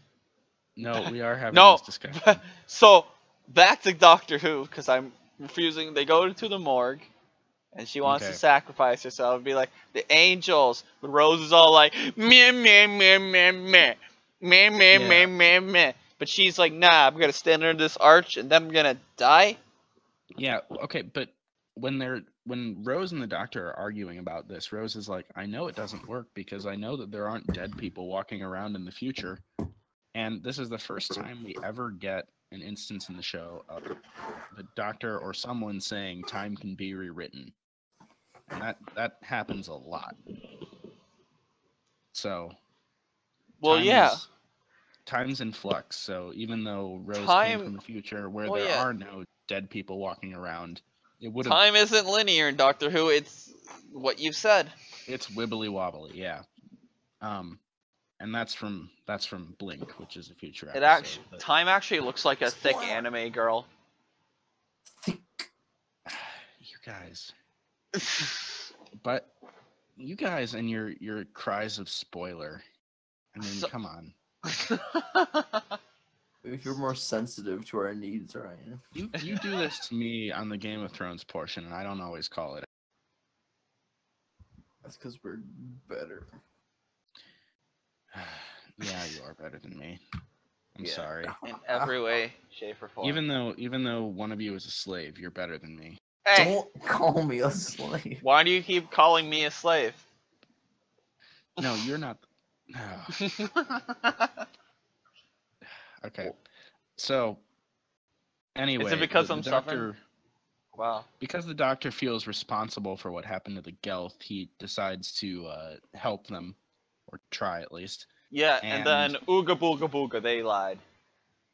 No, we are having this discussion.
So, back to Doctor Who, because I'm refusing. They go to the morgue, and she wants to sacrifice herself and be like, the angels. But Rose is all like, meh, meh, meh, meh, meh. Meh, meh, meh, meh, meh. But she's like, nah, I'm going to stand under this arch, and then I'm going to die?
Yeah, okay, but when Rose and the Doctor are arguing about this, Rose is like, I know it doesn't work because I know that there aren't dead people walking around in the future. And this is the first time we ever get an instance in the show of the Doctor or someone saying time can be rewritten. And that happens a lot. So
Well, yeah.
Time's in flux. So even though Rose came from the future where there are no dead people walking around, it would have.
Time isn't linear in Doctor Who. It's what you've said.
It's wibbly wobbly, yeah. And that's from Blink, which is a future episode.
Time actually looks like a thick anime girl.
You guys. But you guys and your cries of spoiler. I mean, come on.
If you're more sensitive to our needs, Ryan.
You do this to me on the Game of Thrones portion, and I don't always call it.
That's because we're better.
Yeah, you are better than me. I'm sorry.
In every way, shape, or form.
Even though one of you is a slave, you're better than me.
Hey!
Don't call me a slave.
Why do you keep calling me a slave?
No, you're not. No. Okay. So, anyway.
Is it because I'm suffering? Wow.
Because the Doctor feels responsible for what happened to the Gelth, he decides to help them, or try at least.
Yeah, and then ooga booga booga, they lied.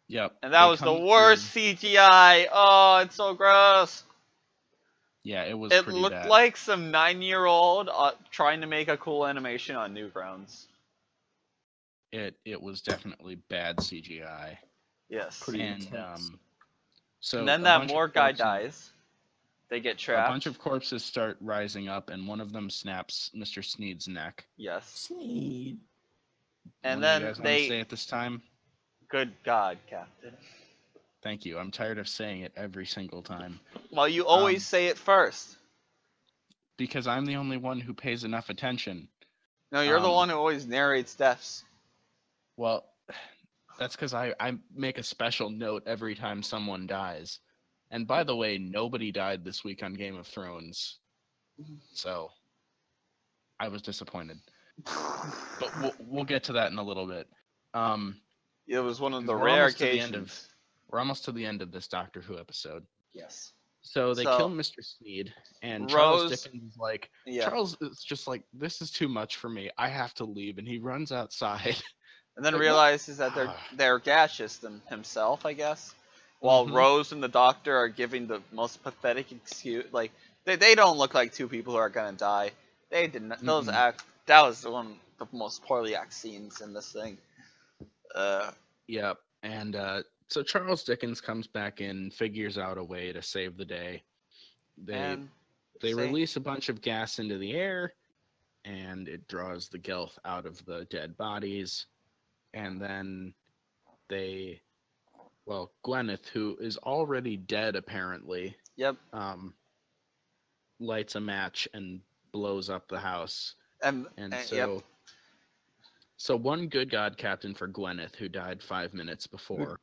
Yep.
And that was the worst CGI. Oh, it's so gross.
Yeah, it was pretty bad. It
looked like some 9-year-old trying to make a cool animation on Newgrounds.
It was definitely bad CGI.
Yes.
Pretty intense.
So
and then that Moore guy dies. They get trapped.
A bunch of corpses start rising up, and one of them snaps Mr. Sneed's neck.
Yes.
Sneed.
And then
you guys want to say it this time?
Good God, Captain.
Thank you. I'm tired of saying it every single time.
Well, you always say it first.
Because I'm the only one who pays enough attention.
No, you're the one who always narrates deaths.
Well, that's because I make a special note every time someone dies. And by the way, nobody died this week on Game of Thrones. So, I was disappointed. But we'll get to that in a little bit.
It was one of the rare occasions.
We're almost to the end of this Doctor Who episode.
Yes.
So they kill Mr. Sneed, and Charles Dickens is like, Charles is just like, this is too much for me. I have to leave, and he runs outside.
And then realizes that they're gaseous himself, I guess. While Rose and the Doctor are giving the most pathetic excuse, like they don't look like two people who are gonna die. They did not. That was one of the most poorly acted scenes in this thing.
Yep. And so Charles Dickens comes back in, figures out a way to save the day. They release a bunch of gas into the air, and it draws the Gelth out of the dead bodies. And then Gwyneth, who is already dead apparently, lights a match and blows up the house. So one good God Captain for Gwyneth, who died 5 minutes before.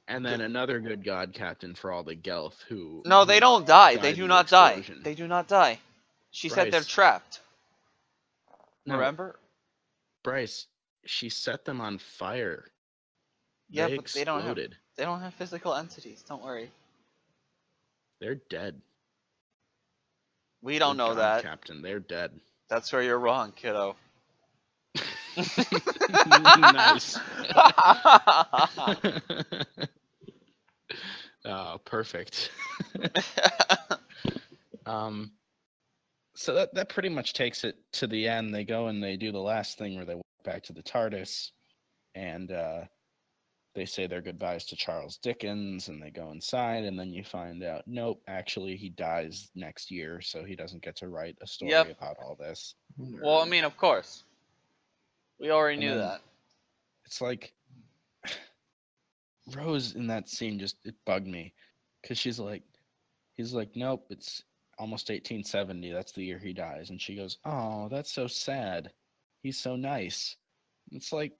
And then another good God Captain for all the Gelth who...
No, they don't die. They do not die. They do not die. She said they're trapped.
No,
remember?
Bryce, she set them on fire.
Yeah, but they don't have physical entities. Don't worry.
They're dead.
We don't know that.
Captain, they're dead.
That's where you're wrong, kiddo.
Nice. Oh, perfect. So that pretty much takes it to the end. They go and they do the last thing where they walk back to the TARDIS, and they say their goodbyes to Charles Dickens, and they go inside, and then you find out, nope, actually he dies next year, so he doesn't get to write a story about all this.
Well, I mean, of course. We already knew that.
It's like, Rose in that scene it bugged me, because he's like, nope, it's almost 1870, that's the year he dies, and she goes, oh, that's so sad. He's so nice. It's like,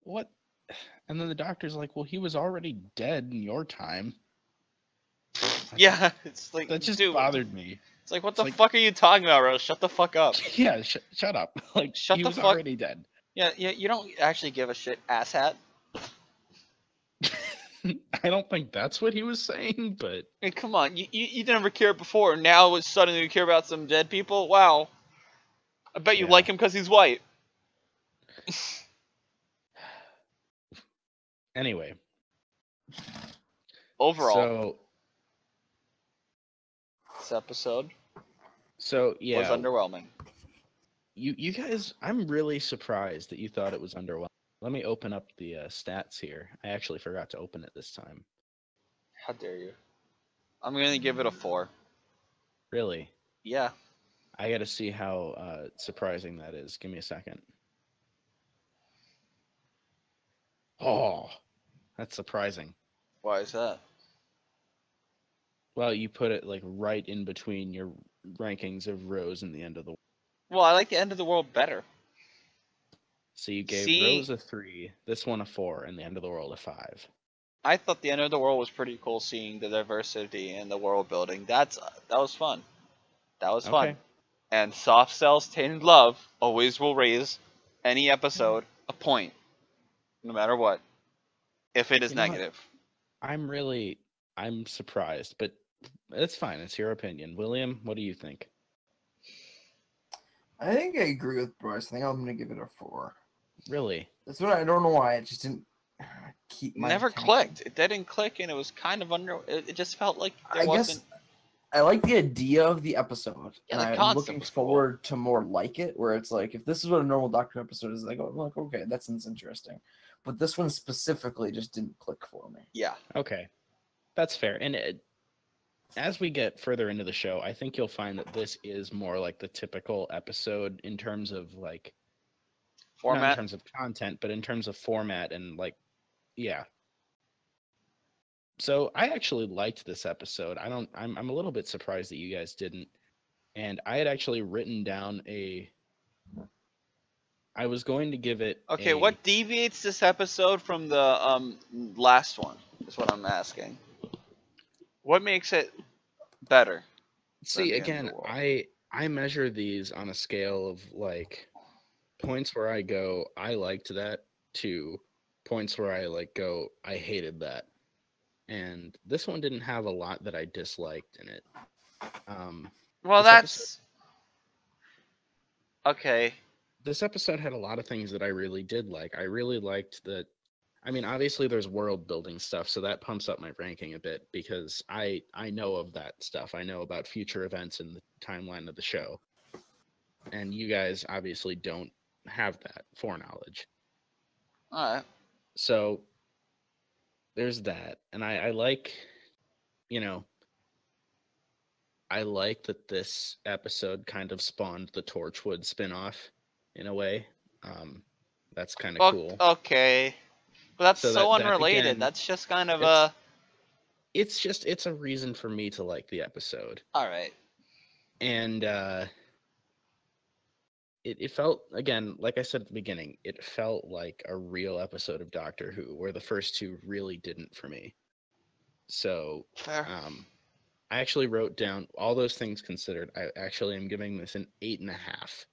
what? And then the Doctor's like, well, he was already dead in your time.
Yeah, it's like...
That just bothered me.
It's like, what the fuck are you talking about, Rose? Shut the fuck up.
Yeah, shut up. Like, he was already dead.
Yeah, you don't actually give a shit, asshat.
I don't think that's what he was saying, but...
Hey, come on, you never cared before, and now suddenly you care about some dead people? Wow. I bet you like him because he's white.
Anyway,
Overall, this episode
so
was
yeah,
underwhelming.
you guys, I'm really surprised that you thought it was underwhelming. Let me open up the stats here. I actually forgot to open it this time.
How dare you? I'm gonna give it a 4.
Really?
Yeah.
I got to see how surprising that is. Give me a second. Oh, that's surprising.
Why is that?
Well, you put it like right in between your rankings of Rose and the End of the World.
Well, I like the End of the World better.
So you gave
See?
Rose a 3, this one a 4, and the End of the World a 5.
I thought the End of the World was pretty cool, seeing the diversity in the world building. That was fun. That was fun.
Okay.
And Soft Cell's Tainted Love always will raise any episode a point, no matter what, if it is
You know what?
negative.
I'm surprised, but it's fine. It's your opinion. William, what do you think?
I think I agree with Bryce. I think I'm gonna give it a 4.
Really?
That's what I don't know why it just didn't keep my
Never
attention.
clicked. It didn't click, and it was kind of under. It just felt like there
I
wasn't.
guess I like the idea of the episode,
Yeah,
and
the
I'm
concept
looking
was cool.
forward to more like it, where it's like if this is what a normal Doctor Who episode is, like, oh, look, okay, that sounds interesting. But this one specifically just didn't click for me.
Yeah.
Okay. That's fair. And as we get further into the show, I think you'll find that this is more like the typical episode in terms of like not in
Format.
terms of content, but in terms of format and like, yeah. So I actually liked this episode. I'm a little bit surprised that you guys didn't. And I had actually written down I was going to give it
Okay,
a,
what deviates this episode from the last one? Is what I'm asking. What makes it better?
see
the End of
again,
the World.
I measure these on a scale of like points where I go, I liked that, to points where I like go, I hated that. And this one didn't have a lot that I disliked in it.
Well,
this
that's okay.
This episode had a lot of things that I really did like. I really liked that. I mean, obviously there's world building stuff, so that pumps up my ranking a bit because I know of that stuff. I know about future events in the timeline of the show. And you guys obviously don't have that foreknowledge.
All right.
So there's that. And I like, I like that this episode kind of spawned the Torchwood spinoff in a way. That's kind of cool.
Okay. But that's
So
so
that
unrelated.
again,
That's just kind of
it's a reason for me to like the episode.
all right.
And it felt, again, like I said at the beginning, it felt like a real episode of Doctor Who, where the first two really didn't for me. So
Fair.
I actually wrote down, all those things considered, I actually am giving this an 8.5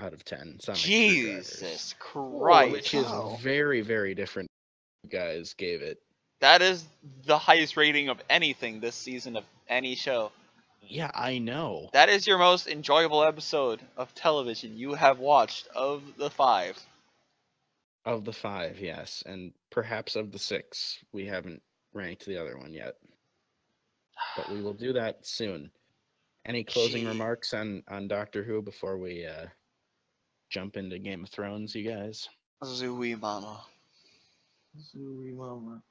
out of 10. Sonic Screwdrivers,
Jesus Christ.
which is
Wow.
very, very different. You guys gave it.
That is the highest rating of anything this season of any show.
Yeah, I know.
That is your most enjoyable episode of television you have watched of the 5.
Of the 5, yes, and perhaps of the 6. We haven't ranked the other one yet, but we will do that soon. Any closing
Gee.
remarks on Doctor Who before we jump into Game of Thrones, you guys?
Zooey Mama.
Zooey mama.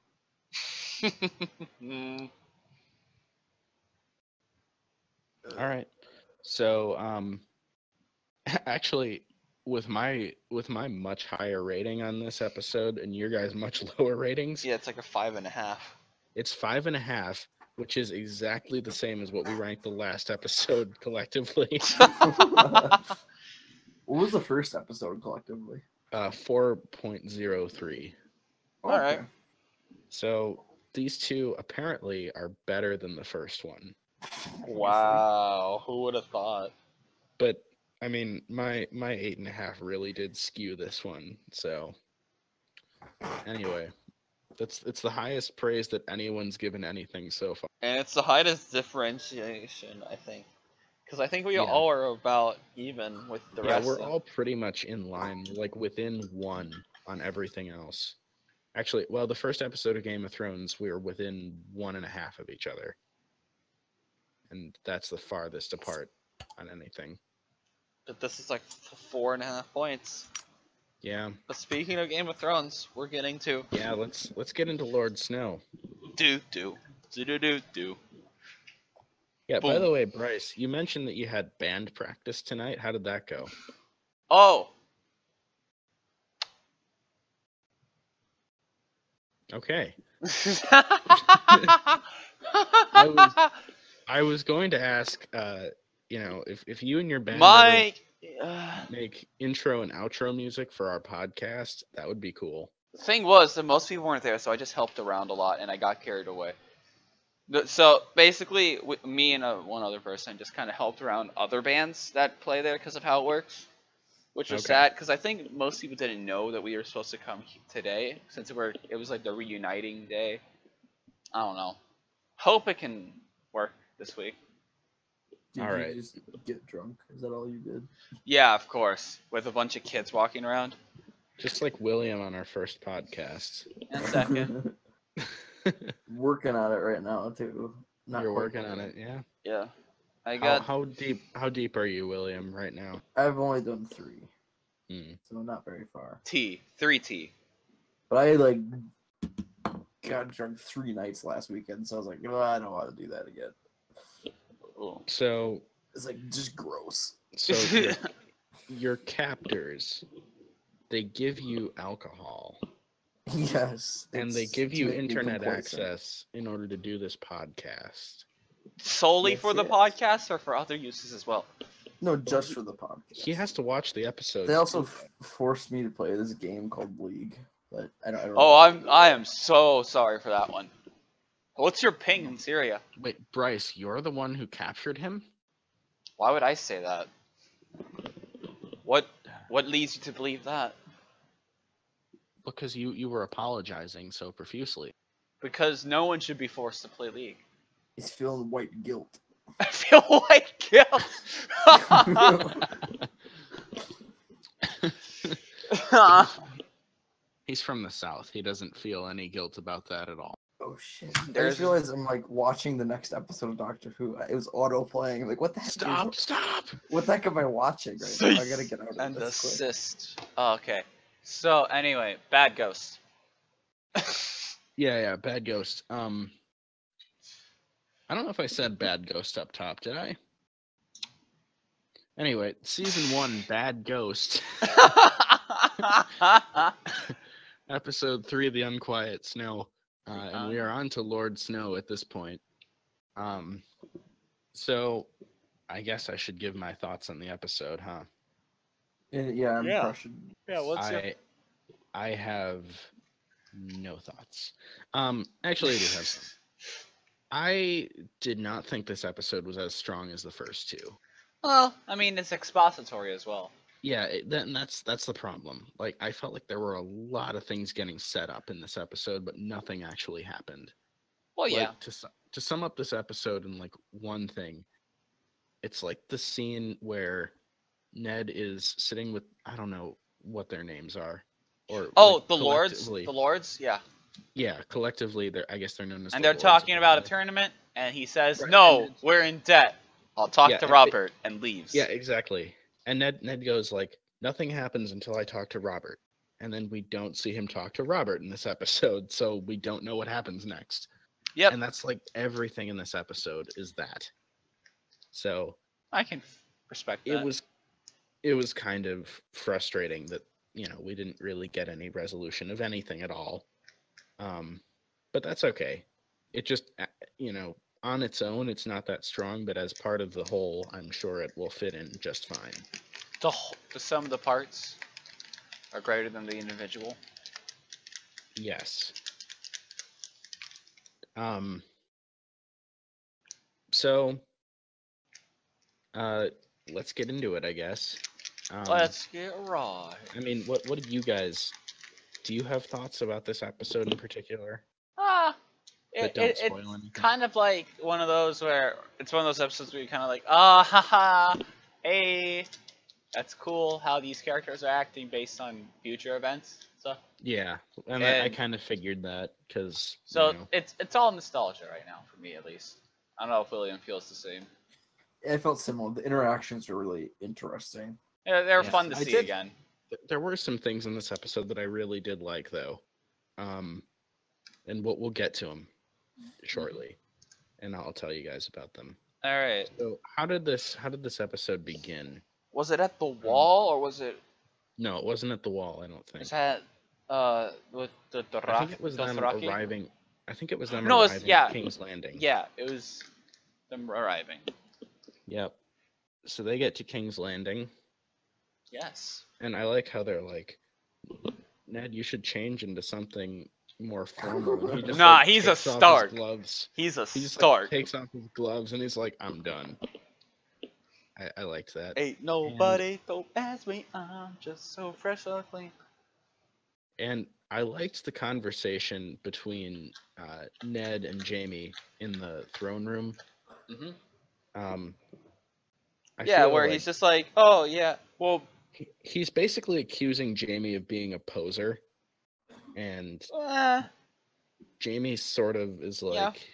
All right. So, actually, with my much higher rating on this episode and your guys' much lower ratings,
Yeah, it's like a 5.5.
it's 5.5, which is exactly the same as what we ranked the last episode collectively.
What was the first episode collectively?
4.03.
All right.
So these two apparently are better than the first one.
Wow, who would have thought?
But I mean, my 8.5 really did skew this one. So anyway, it's the highest praise that anyone's given anything so far.
And it's the highest differentiation, I think. Because I think we
Yeah.
all are about even with the
Yeah,
rest.
we're all pretty much in line. We're like within 1 on everything else. Actually, well, the first episode of Game of Thrones, we were within 1.5 of each other. And that's the farthest apart on anything.
But this is like 4.5 points.
Yeah.
But speaking of Game of Thrones, we're getting to
Yeah, let's get into Lord Snow.
do.
Yeah, by
Boom.
the way, Bryce, you mentioned that you had band practice tonight. How did that go?
Oh,
Okay.
I
I was going to ask, if you and your band
My
make intro and outro music for our podcast, that would be cool.
the thing was that most people weren't there, so I just helped around a lot, and I got carried away. So basically, me and one other person just kind of helped around other bands that play there because of how it works, which was
Okay.
sad because I think most people didn't know that we were supposed to come today since it was like the reuniting day. I don't know. Hope it can work this week.
Did
All
you
right.
just get drunk? Is that all you did?
Yeah, of course, with a bunch of kids walking around.
Just like William on our first podcast.
And second,
Working on it right now too. Not
You're
quite
working on
there.
it, yeah.
yeah, I
How,
got.
how deep are you, William, right now?
I've only done 3,
Hmm.
so not very far.
3T.
But I got drunk 3 nights last weekend, so I was like, oh, I don't want to do that again.
Ooh.
So
It's like just gross.
your captors, they give you alcohol
Yes.
and they
it's
give
to
you
make me
internet
complacent.
access in order to do this podcast.
Solely
Yes,
for the
yes.
podcast or for other uses as well?
No, just for the podcast.
He has to watch the episodes.
They also
too.
forced me to play this game called League, but I don't.
Oh,
want to do
I
that.
am so sorry for that one. What's your ping in Syria?
Wait, Bryce, you're the one who captured him?
Why would I say that? What leads you to believe that?
Because you were apologizing so profusely.
Because no one should be forced to play League.
He's feeling white guilt.
I feel like guilt.
He's from the South. He doesn't feel any guilt about that at all.
Oh shit! I
There's-
just realized I'm watching the next episode of Doctor Who. It was auto playing. Like, what the heck?
Stop!
What the heck am I watching right now? I gotta get out of
And
this quick.
assist. Oh, okay. So anyway, Bad Ghost.
Yeah, Bad Ghost. I don't know if I said Bad Ghost up top, did I? Anyway, season 1, Bad Ghost. Episode 3, The Unquiet Snow. And we are on to Lord Snow at this point. So I guess I should give my thoughts on the episode, huh?
Yeah, I'm
Yeah.
crushing.
Yeah, what's your...
I have no thoughts. Actually, I do have some. I did not think this episode was as strong as the first 2.
Well, I mean, it's expository as well.
Yeah, that's the problem. Like, I felt like there were a lot of things getting set up in this episode, but nothing actually happened.
Well, yeah.
Like, to sum up this episode in like one thing, it's like the scene where Ned is sitting with, I don't know what their names are, or like,
The Lords.
collectively-
The Lords, yeah.
Yeah, collectively, I guess they're known as.
And
the
they're
Lords,
talking about a
apparently.
tournament, and he says,
Right,
"No,
and
we're in debt. I'll talk
Yeah,
to
and
Robert," and leaves.
Yeah, exactly. And Ned goes like, nothing happens until I talk to Robert. And then we don't see him talk to Robert in this episode, so we don't know what happens next.
Yep.
And that's like everything in this episode is that. So
I can respect that.
it was kind of frustrating that, we didn't really get any resolution of anything at all. But that's okay. It just, on its own, it's not that strong, but as part of the whole, I'm sure it will fit in just fine.
The sum of the parts are greater than the individual.
Yes. So, let's get into it, I guess.
Let's get right.
I mean, what did you guys? Do you have thoughts about this episode in particular? that don't spoil anything.
Kind of like one of those where it's one of those episodes where you're kind of like, ah, haha, hey, that's cool how these characters are acting based on future events. So
Yeah, and I kind of figured that because
it's all nostalgia right now for me, at least. I don't know if William feels the same.
I felt similar. The interactions were really interesting.
Yeah, they're fun to see again.
There were some things in this episode that I really did like, though, and we'll get to them shortly, and I'll tell you guys about them.
All right.
So how did this episode begin?
Was it at the wall or was it?
No, it wasn't at the wall. I don't think.
Was that with the
I think it was them arriving. I think it was them
no,
arriving at King's Landing.
Yeah, it was them arriving.
Yep. So they get to King's Landing.
Yes.
And I like how they're like, Ned, you should change into something more formal. And he just,
he's a Stark. He's a Stark.
Like, takes off his gloves and he's like, I'm done. I liked that.
Ain't nobody so as me. I'm just so fresh, so clean.
And I liked the conversation between Ned and Jaime in the throne room.
Mm-hmm. Where he's just like, oh yeah, well,
he's basically accusing Jaime of being a poser, and Jaime sort of is like,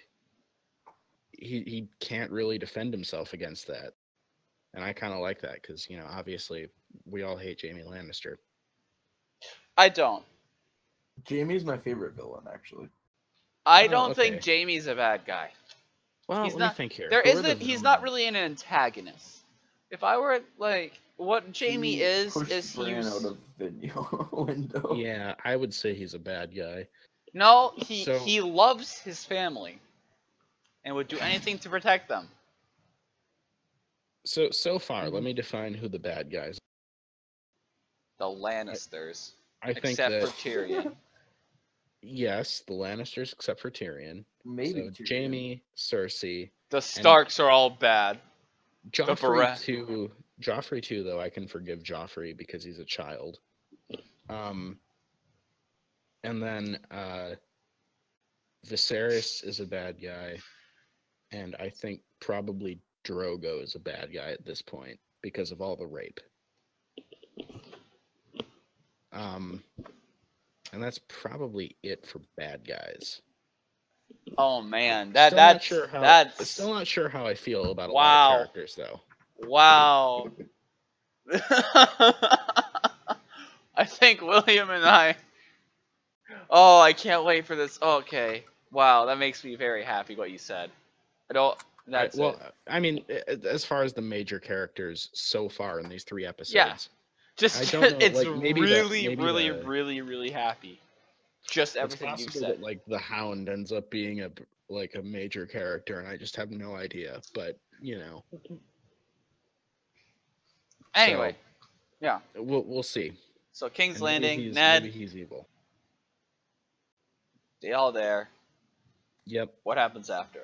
he can't really defend himself against that, and I kind of like that because obviously we all hate Jaime Lannister.
I don't.
Jaime's my favorite villain, actually.
I don't think Jaime's a bad guy.
Well, let me think here.
He's not really an antagonist. If I were like, what Jaime is he's
out of the window.
Yeah, I would say he's a bad guy.
No, he loves his family, and would do anything to protect them.
So far, let me define who the bad guys
are. The Lannisters.
I think
except for Tyrion.
Yes, the Lannisters except for Tyrion.
Maybe
so Jaime, Cersei.
The Starks are all bad.
Joffrey too, though I can forgive Joffrey because he's a child. And then Viserys is a bad guy, and I think probably Drogo is a bad guy at this point because of all the rape. And that's probably it for bad guys.
Oh man,
still not sure how I feel about a lot of characters though.
Wow. I think William and I. Oh, I can't wait for this. Okay. Wow, that makes me very happy what you said.
I mean, as far as the major characters so far in these 3 episodes.
Yeah. Just it's
really
really happy. Just everything you said.
That, like the Hound ends up being a major character, and I just have no idea. But
Anyway, yeah.
We'll see.
So King's Landing, Ned.
Maybe he's evil.
They all there.
Yep.
What happens after?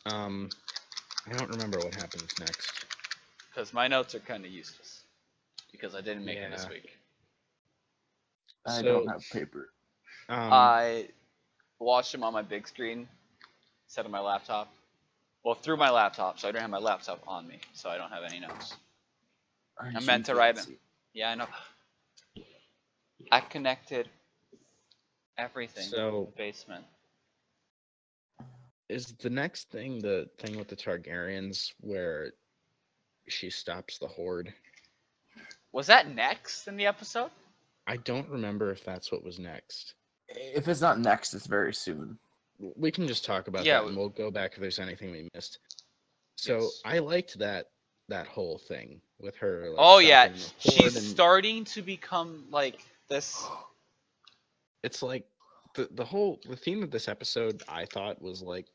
I don't remember what happens next.
Because my notes are kind of useless. Because I didn't make them this week.
I don't have paper.
I watched them on my big screen, set on my laptop. Well, through my laptop, so I don't have my laptop on me, so I don't have any notes. I meant to write them. Yeah, I know. I connected everything in the basement.
Is the next thing the thing with the Targaryens where she stops the Horde?
Was that next in the episode?
I don't remember if that's what was next.
If it's not next, it's very soon.
We can just talk about that, and we'll go back if there's anything we missed. So I liked that whole thing with her. Like,
oh yeah, she's starting to become like this.
It's like the theme of this episode, I thought, was like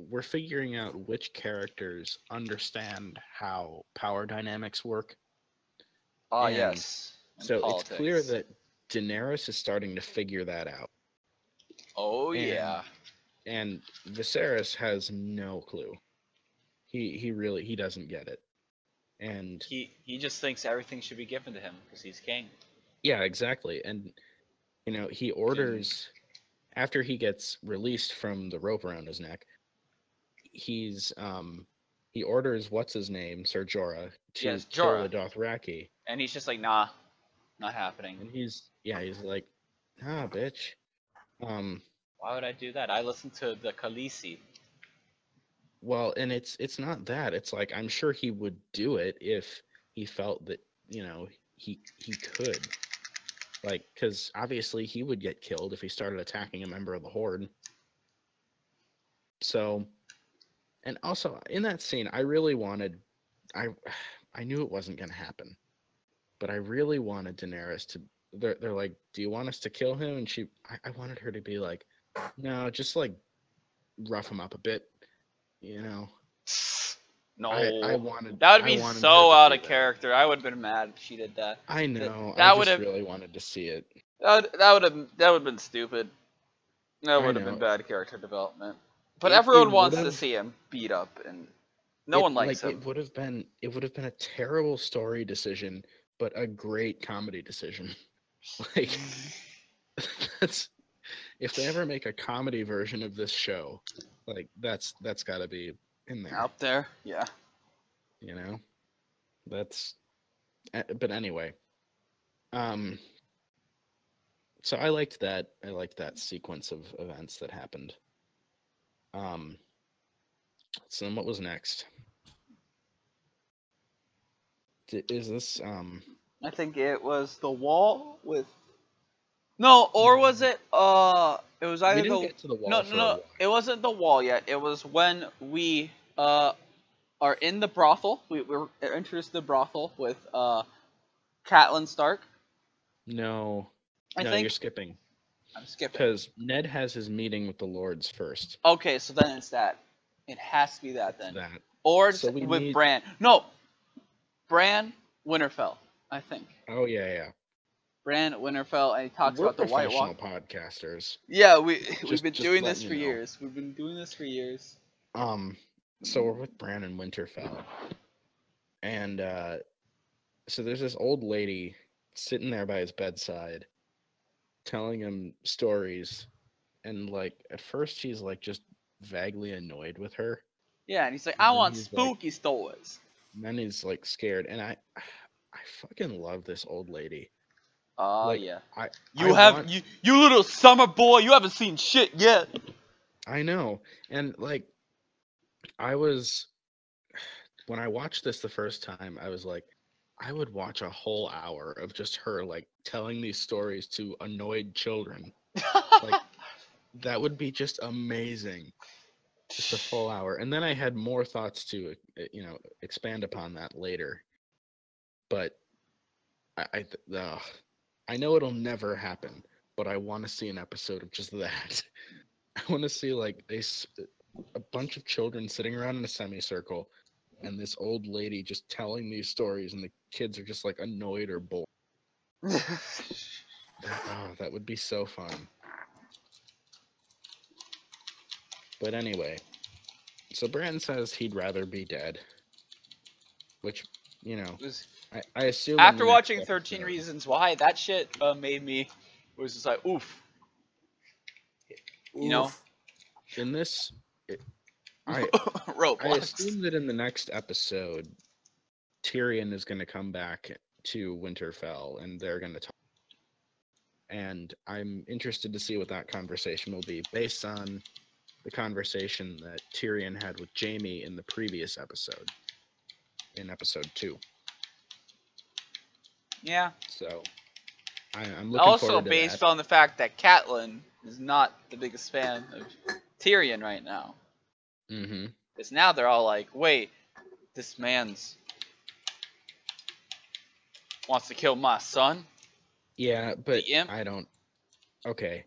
we're figuring out which characters understand how power dynamics work.
Oh yes.
So it's clear that Daenerys is starting to figure that out.
Oh yeah.
And Viserys has no clue. He doesn't get it. And
he just thinks everything should be given to him because he's king.
Yeah, exactly. And he orders after he gets released from the rope around his neck, he orders what's his name, Ser Jorah, to
Yes,
kill
Jorah.
the Dothraki.
And he's just like, nah, not happening.
And he's like, nah, bitch.
Why would I do that? I listen to the Khaleesi.
Well, and it's not that. It's like, I'm sure he would do it if he felt that, he could. Like, because obviously he would get killed if he started attacking a member of the Horde. So, and also in that scene, I really wanted, I knew it wasn't going to happen, but I really wanted Daenerys to, they're like, do you want us to kill him? And I wanted her to be like, no, just like rough him up a bit,
No,
I wanted
that would be
her
so
to
out
do
of
that.
character. I would have been mad if she did that.
I know.
That
I
would
just
have
really wanted to see it.
that would have been stupid. That
I
would have been
know.
bad character development. But
It
everyone wants to
would've-
see him beat up, and no one likes him.
It would have been a terrible story decision, but a great comedy decision. Like, that's, if they ever make a comedy version of this show, like that's got to be in there.
Out there, yeah.
That's. But anyway, so I liked that. I liked that sequence of events that happened. So then what was next? Is this
I think it was the wall with. No, or was it? It was either
we didn't get to the wall.
No. It wasn't the wall yet. It was when we are in the brothel. We were introduced to the brothel with Catelyn Stark.
No,
I
no,
think
you're skipping.
I'm skipping.
Because Ned has his meeting with the Lords first.
Okay, so then it's that. It has to be that then.
That.
Or
So we
with
need-
Bran. No, Bran Winterfell. I think.
Oh yeah.
Bran Winterfell, and he talks
We're
about the White
professional
Walk.
podcasters.
Yeah, we've been
just
doing this
letting
for
you know.
years. We've been doing this for years.
So we're with Bran and Winterfell, and so there's this old lady sitting there by his bedside, telling him stories, and like at first he's like just vaguely annoyed with her,
Yeah, and he's like,
And
I
then
want
he's like-
spooky stories.
and then he's like scared, and I fucking love this old lady.
Oh
Like,
yeah.
I
You
I
have
want-
you little summer boy. You haven't seen shit yet.
I know. And like when I watched this the first time, I was like, I would watch a whole hour of just her like telling these stories to annoyed children. Like, that would be just amazing. Just a full hour. And then I had more thoughts to expand upon that later. But I know it'll never happen, but I want to see an episode of just that. I want to see like a bunch of children sitting around in a semicircle, and this old lady just telling these stories, and the kids are just like annoyed or bored. That would be so fun. But anyway, so Bran says he'd rather be dead, which I assume in
After
the next
watching 13
episode-
Reasons Why, that shit made me was just like, oof. You know,
Oof.
in this,
rope.
I assume that in the next episode, Tyrion is going to come back to Winterfell, and they're going to talk. And I'm interested to see what that conversation will be, based on the conversation that Tyrion had with Jaime in the previous episode, in episode 2.
Yeah.
So I'm looking
Also
forward to
based
that.
on the fact that Catelyn is not the biggest fan of Tyrion right now.
Mm-hmm.
Because now they're all like, wait, this man's wants to kill my son?
Yeah, but
The imp?
I don't. Okay,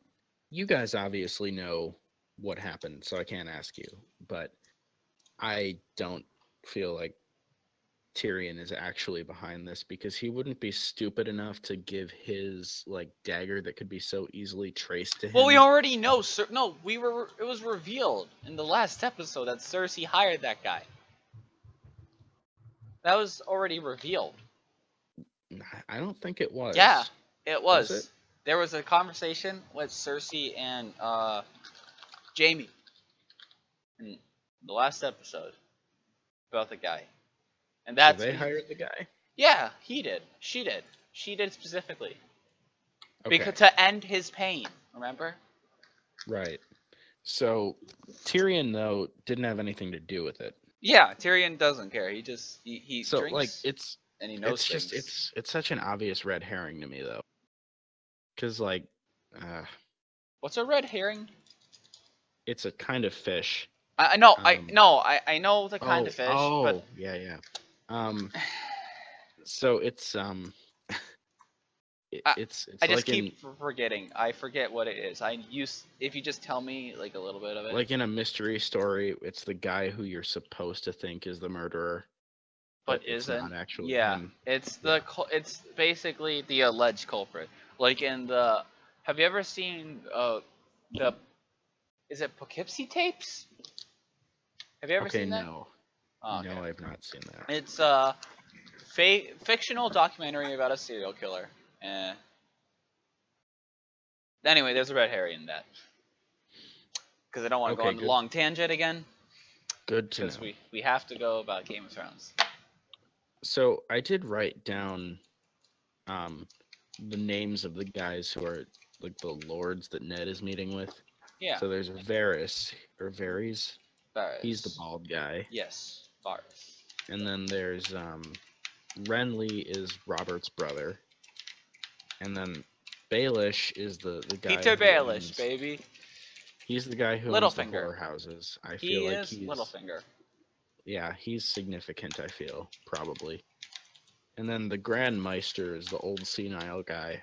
you guys obviously know what happened, so I can't ask you. But I don't feel like Tyrion is actually behind this, because he wouldn't be stupid enough to give his like dagger that could be so easily traced to him.
Well, we already know, sir. No, it was revealed in the last episode that Cersei hired that guy. That was already revealed.
I don't think it was.
Yeah, it was.
it?
there was a conversation with Cersei and Jamie in the last episode about the guy, and
So
that's
they hired the guy.
yeah, he did. She did specifically
Okay,
because to end his pain. Remember?
right. So Tyrion though didn't have anything to do with it.
Yeah, Tyrion doesn't care. He
So
drinks
like
and he knows
it's
things.
just it's such an obvious red herring to me though, because like
What's a red herring?
it's a kind of fish.
I know,
Um,
I know the kind of fish, but
yeah. So it's
I-
it's
I just
like
keep forgetting. I forget what it is. If you just tell me like a little bit of it.
like in a mystery story, it's the guy who you're supposed to think is the murderer,
but
it's
isn't.
not actually
Yeah,
him.
it's basically the alleged culprit. Like in the, have you ever seen the, is it Poughkeepsie tapes? Have you ever
Okay,
seen that?
no,
Oh, okay.
no, I've not seen that.
It's a fictional documentary about a serial killer. Anyway, there's a red herring in that. Because I don't want to go
Okay,
on a
good.
long tangent again.
Good to know.
Because we have to go about Game of Thrones.
So I did write down the names of the guys who are like the lords that Ned is meeting with.
Yeah.
So there's Varys or Varys.
Varys.
He's the bald guy.
Yes, Varys.
And then there's Renly is Robert's brother. And then Baelish is the guy.
Peter
who
Baelish,
owns-
baby.
He's the guy who owns the
Littlefinger.
whorehouses. I
He
feel like
is
he's
Littlefinger.
yeah, he's significant. I feel probably. And then the Grand Meister is the old senile guy.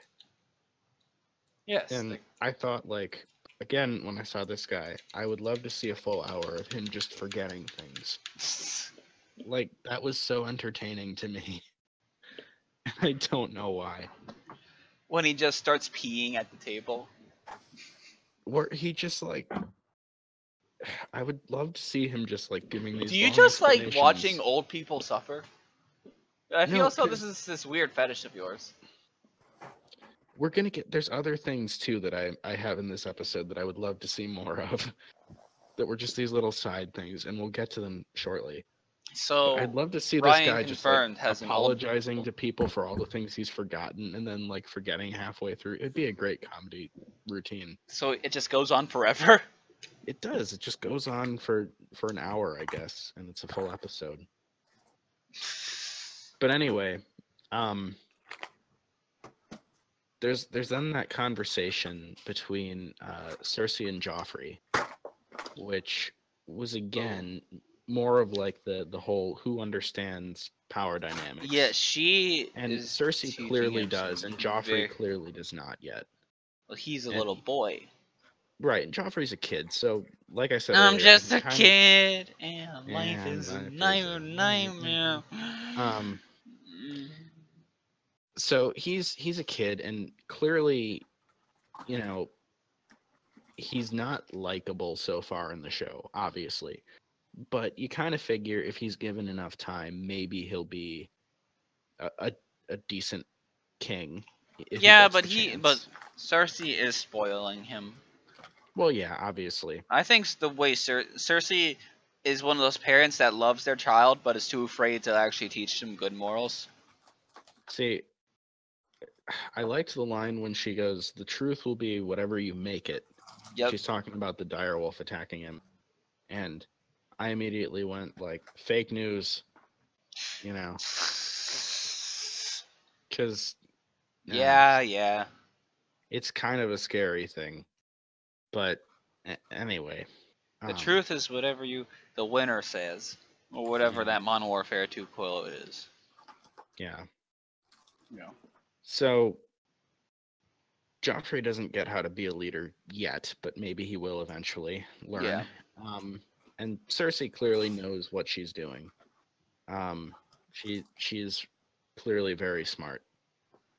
Yes.
And I thought, like, again, when I saw this guy, I would love to see a full hour of him just forgetting things. Like, that was so entertaining to me. I don't know why.
When he just starts peeing at the table.
Where he just, like, I would love to see him just, like, giving these
Do you
long
just like
explanations.
watching old people suffer? I feel
No,
as though
'cause-
this is this weird fetish of yours.
We're gonna get, there's other things, too, that I have in this episode that I would love to see more of. That were just these little side things, and we'll get to them shortly.
So
I'd love to see
Ryan
this guy just like
confirmed has an old
apologizing to people for all the things he's forgotten, and then like forgetting halfway through. It'd be a great comedy routine.
So it just goes on forever.
It does. It just goes on for an hour, I guess, and it's a full episode. But anyway, there's then that conversation between Cersei and Joffrey, which was again more of like the whole who understands power dynamics.
Yeah, she
And
is
Cersei
teaching
clearly
him
does,
some
and Joffrey
very-
clearly does not yet.
Well, he's a
and-
little boy.
Right, and Joffrey's a kid, so like I said
I'm
earlier,
just
I'm
a
kind of-
kid, and life
And
is a
life is a
nightmare.
So he's a kid, and clearly, you know, he's not likable so far in the show, obviously. But you kind of figure if he's given enough time, maybe he'll be a decent king. If
Yeah,
gets the chance.
but Cersei is spoiling him.
Well, yeah, obviously.
I think the way Cersei is one of those parents that loves their child, but is too afraid to actually teach them good morals.
See, I liked the line when she goes, "The truth will be whatever you make it."
Yep.
She's talking about the direwolf attacking him, and I immediately went like, "Fake news," you know, because
Yeah.
it's kind of a scary thing. But anyway,
The truth is whatever the winner says, or whatever
Yeah.
that Modern Warfare 2 quote is.
Yeah.
Yeah.
So Joffrey doesn't get how to be a leader yet, but maybe he will eventually learn.
Yeah.
And Cersei clearly knows what she's doing. She's clearly very smart,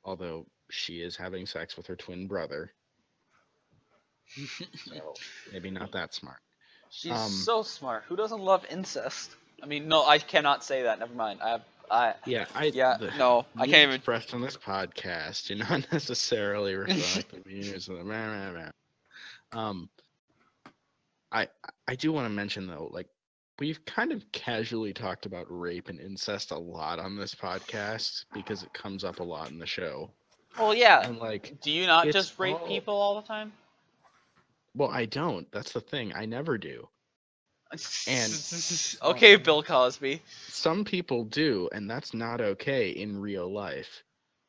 although she is having sex with her twin brother. So maybe not that smart.
She's so smart. Who doesn't love incest? I mean, no, I cannot say that. Never mind.
Yeah,
no, I
views
can't even.
expressed on this podcast do not necessarily reflect the views of the. Um, I do want to mention though, like we've kind of casually talked about rape and incest a lot on this podcast because it comes up a lot in the show.
Well, yeah.
And like,
Do you not
it's
just rape people all the time?
Well, I don't. That's the thing. I never do. And
okay, Bill Cosby.
some people do, and that's not okay in real life.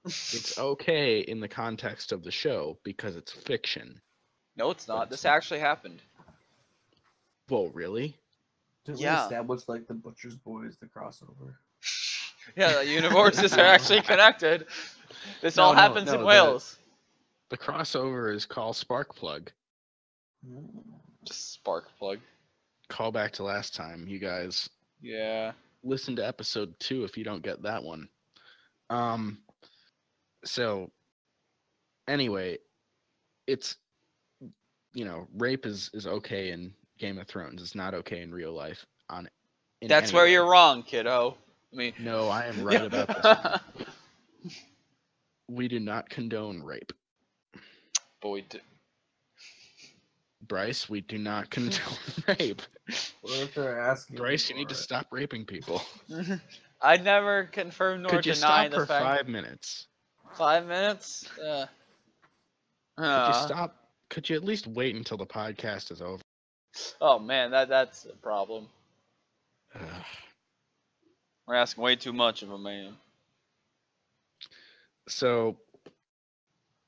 It's okay in the context of the show because it's fiction.
No, it's not.
But
This actually happened.
Well, really?
Didn't
Yeah.
we establish like the Butcher's Boys, the crossover?
Yeah, the universes are actually connected. This all happens in Wales.
The crossover is called Sparkplug.
Just spark plug.
Call back to last time, you guys.
Yeah.
Listen to episode 2 if you don't get that one. So anyway, it's rape is okay in Game of Thrones. It's not okay in real life.
That's where you're wrong, kiddo. I mean,
no, I am right about this. We do not condone rape.
Boy,
Bryce, we do not condone rape.
What if they're asking?
Bryce, you need to stop raping people.
I never confirm nor
Could you
deny
stop
the
for
fact.
5 minutes?
5 minutes?
Could you stop? Could you at least wait until the podcast is over?
Oh man, that's a problem.
Ugh.
We're asking way too much of a man.
So,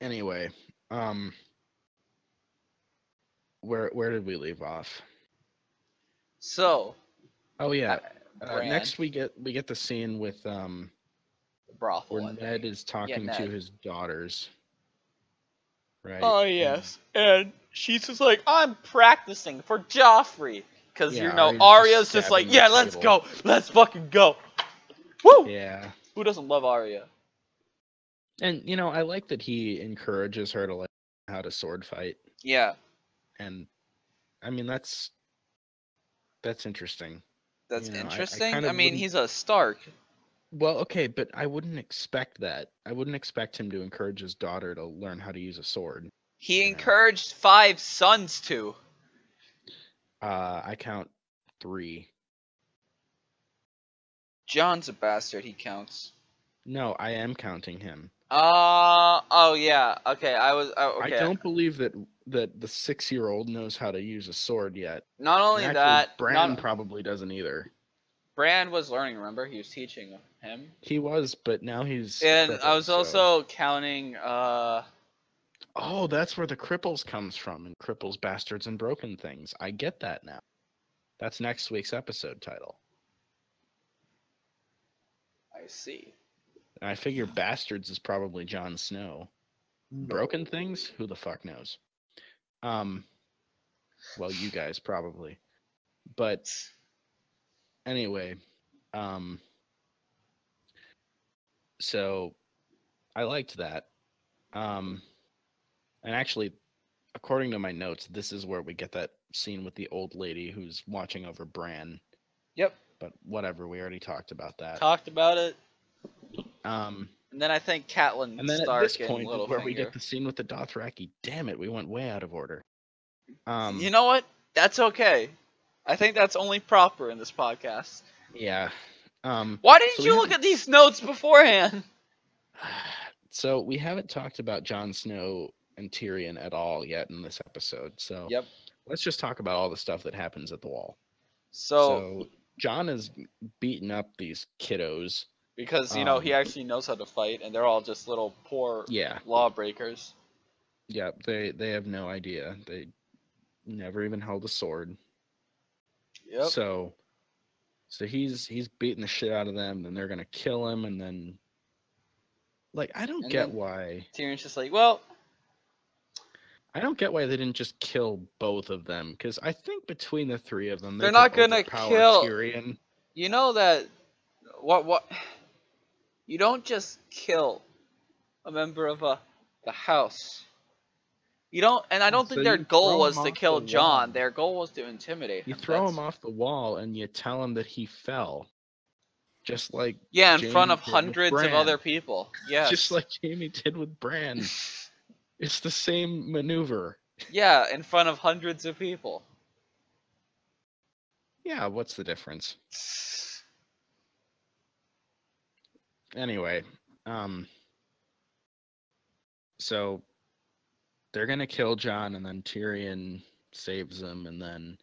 anyway, where did we leave off?
So.
Oh yeah,
Brand.
next we get the scene with
The brothel.
where Ned is talking
Ned.
to his daughters. Right.
Oh yes, and she's just like, I'm practicing for Joffrey, because
Yeah,
Arya's just like,
stabbing
yeah,
the
let's
table.
go, let's fucking go. Woo!
Yeah.
Who doesn't love Arya?
And I like that he encourages her to learn how to sword fight.
Yeah,
And I mean that's interesting.
that's
I
interesting.
kind of
I mean,
wouldn't-
he's a Stark.
Well, okay, but I wouldn't expect that. I wouldn't expect him to encourage his daughter to learn how to use a sword.
He encouraged 5 sons to.
I count 3.
John's a bastard. He counts.
No, I am counting him.
Oh yeah. Okay, okay.
I don't believe that the 6-year-old knows how to use a sword yet.
Not only
And actually,
that,
Bran probably doesn't either.
Bran was learning. Remember, he was teaching him.
He was, but now he's.
And
crippled,
I was
so-
also counting.
Oh, that's where the cripples comes from, and cripples, bastards, and broken things. I get that now. That's next week's episode title.
I see.
And I figure bastards is probably Jon Snow. Broken things? Who the fuck knows? Well, you guys probably. But anyway, so I liked that. And actually, according to my notes, this is where we get that scene with the old lady who's watching over Bran.
Yep.
But whatever, we already talked about that.
Talked about it.
And
And then I think Catelyn
then at
Stark
this point
and
is where we
Littlefinger.
get the scene with the Dothraki. Damn it, we went way out of order.
You know what? That's okay. I think that's only proper in this podcast.
Yeah.
Why didn't
so
you look at these notes beforehand?
So we haven't talked about Jon Snow and Tyrion at all yet in this episode. So
Yep.
let's just talk about all the stuff that happens at the wall.
So
Jon is beating up these kiddos.
because he actually knows how to fight, and they're all just little poor lawbreakers.
Yeah, they have no idea. They never even held a sword.
Yep.
So he's beating the shit out of them, then they're gonna kill him, and then I don't
And
get
then
why
Tyrion's just like, well,
I don't get why they didn't just kill both of them, because I think between the 3 of them, they
They're not
could
gonna
overpower
kill-
Tyrion.
you know that what you don't just kill a member of the house. You don't, and I don't think
So
their
you
goal
throw
was
him
to
off
kill
the
John.
wall.
Their goal was to intimidate
You
him.
throw him off the wall and you tell him that he fell. just like
Yeah, in front
Jaime
of
did with
hundreds of
Bran.
other people. Yes.
Just like Jaime did with Bran. It's the same maneuver.
Yeah, in front of hundreds of people.
Yeah, what's the difference? Anyway, so they're gonna kill Jon, and then Tyrion saves them, and then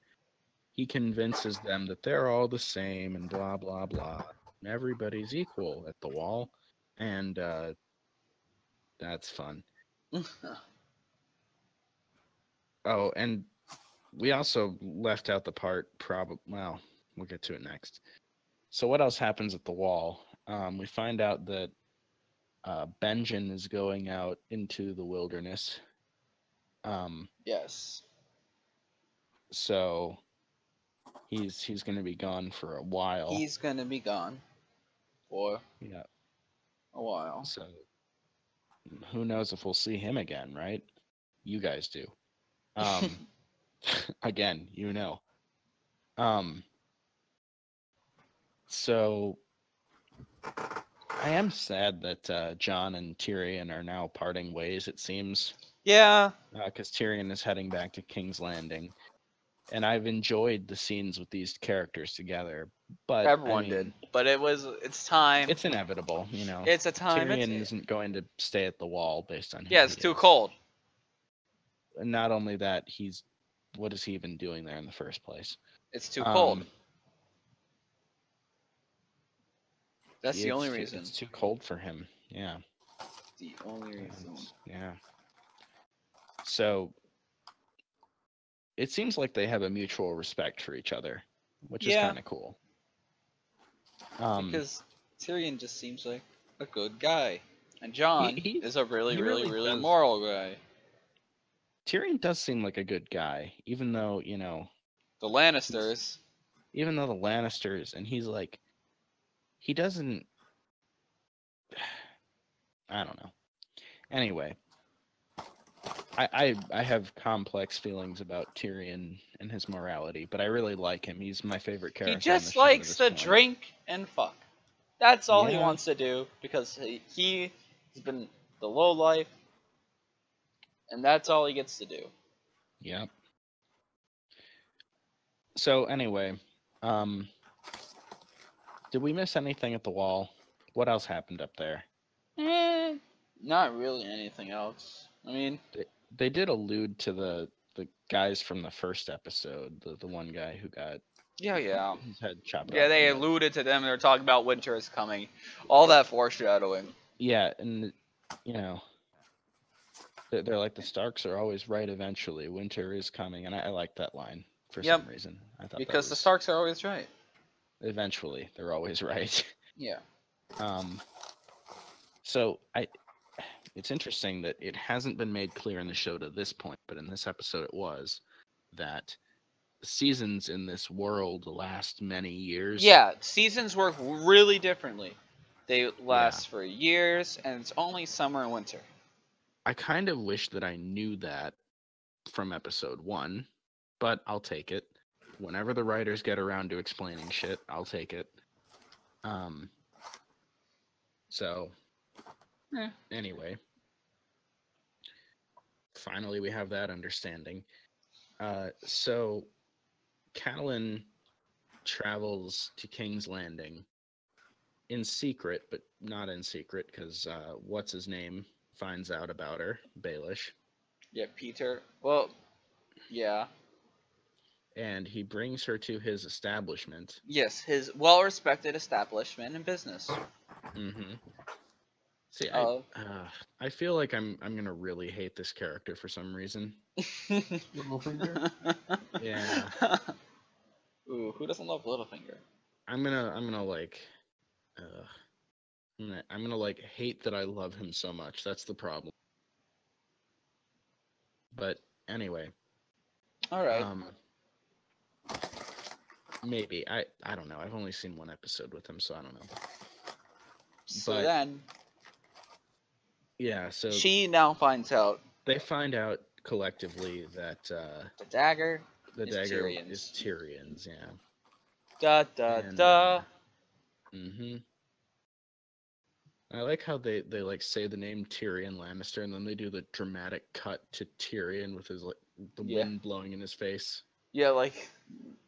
he convinces them that they're all the same, and blah blah blah. And everybody's equal at the Wall, and that's fun. Oh, and we also left out the part. Well, we'll get to it next. So what else happens at the Wall? We find out that Benjen is going out into the wilderness.
Yes.
So he's going to be gone for a while.
He's gonna be gone for
Yeah.
a while.
So who knows if we'll see him again, right? You guys do. Again, you know. So I am sad that Jon and Tyrion are now parting ways, it seems.
Yeah.
Because Tyrion is heading back to King's Landing. And I've enjoyed the scenes with these characters together. But
Everyone did. But it's time.
It's inevitable, you know.
It's a time.
Tyrion isn't going to stay at the Wall based on
Yeah, it's too cold.
And not only that, what is he even doing there in the first place?
It's too cold. That's the only reason.
It's too cold for him. Yeah.
The only reason.
Yeah. So it seems like they have a mutual respect for each other, which is kind of cool.
Because Tyrion just seems like a good guy, and Jon is a really moral guy.
Tyrion does seem like a good guy, even though, you know,
the Lannisters.
And he's like, he doesn't. I don't know. Anyway, I have complex feelings about Tyrion and his morality, but I really like him. He's my favorite character.
He just likes to drink and fuck. That's all he wants to do, because he has been the low life, and that's all he gets to do.
Yep. So anyway, did we miss anything at the Wall? What else happened up there?
Not really anything else. I mean,
they did allude to the guys from the first episode, the one guy who got his head chopped off.
Yeah, they alluded to them. They were talking about winter is coming. All that foreshadowing.
Yeah, and you know, they're like, the Starks are always right eventually. Winter is coming, and I like that line for some reason. I thought
because the Starks are always right.
Eventually, they're always right.
Yeah.
So it's interesting that it hasn't been made clear in the show to this point, but in this episode it was, that seasons in this world last many years.
Yeah, seasons work really differently. They last for years, and it's only summer and winter.
I kind of wish that I knew that from episode 1, but I'll take it. Whenever the writers get around to explaining shit, I'll take it. Anyway, finally we have that understanding. So Catelyn travels to King's Landing in secret, but not in secret, because what's his name finds out about her, Baelish.
Yeah, Peter. Well, yeah.
And he brings her to his establishment.
Yes, his well-respected establishment in business.
Mm-hmm. See, I feel like I'm gonna really hate this character for some reason.
Littlefinger?
Yeah.
Ooh, who doesn't love Littlefinger?
I'm gonna like hate that I love him so much. That's the problem. But anyway.
All right.
Maybe I don't know. I've only seen one episode with him, so I don't know.
So then.
Yeah. So
she now finds out.
They find out collectively that
the dagger.
The dagger is Tyrion's. Yeah.
Da da da.
Mm-hmm. I like how they like say the name Tyrion Lannister, and then they do the dramatic cut to Tyrion with his like the
Yeah.
wind blowing in his face.
Yeah, like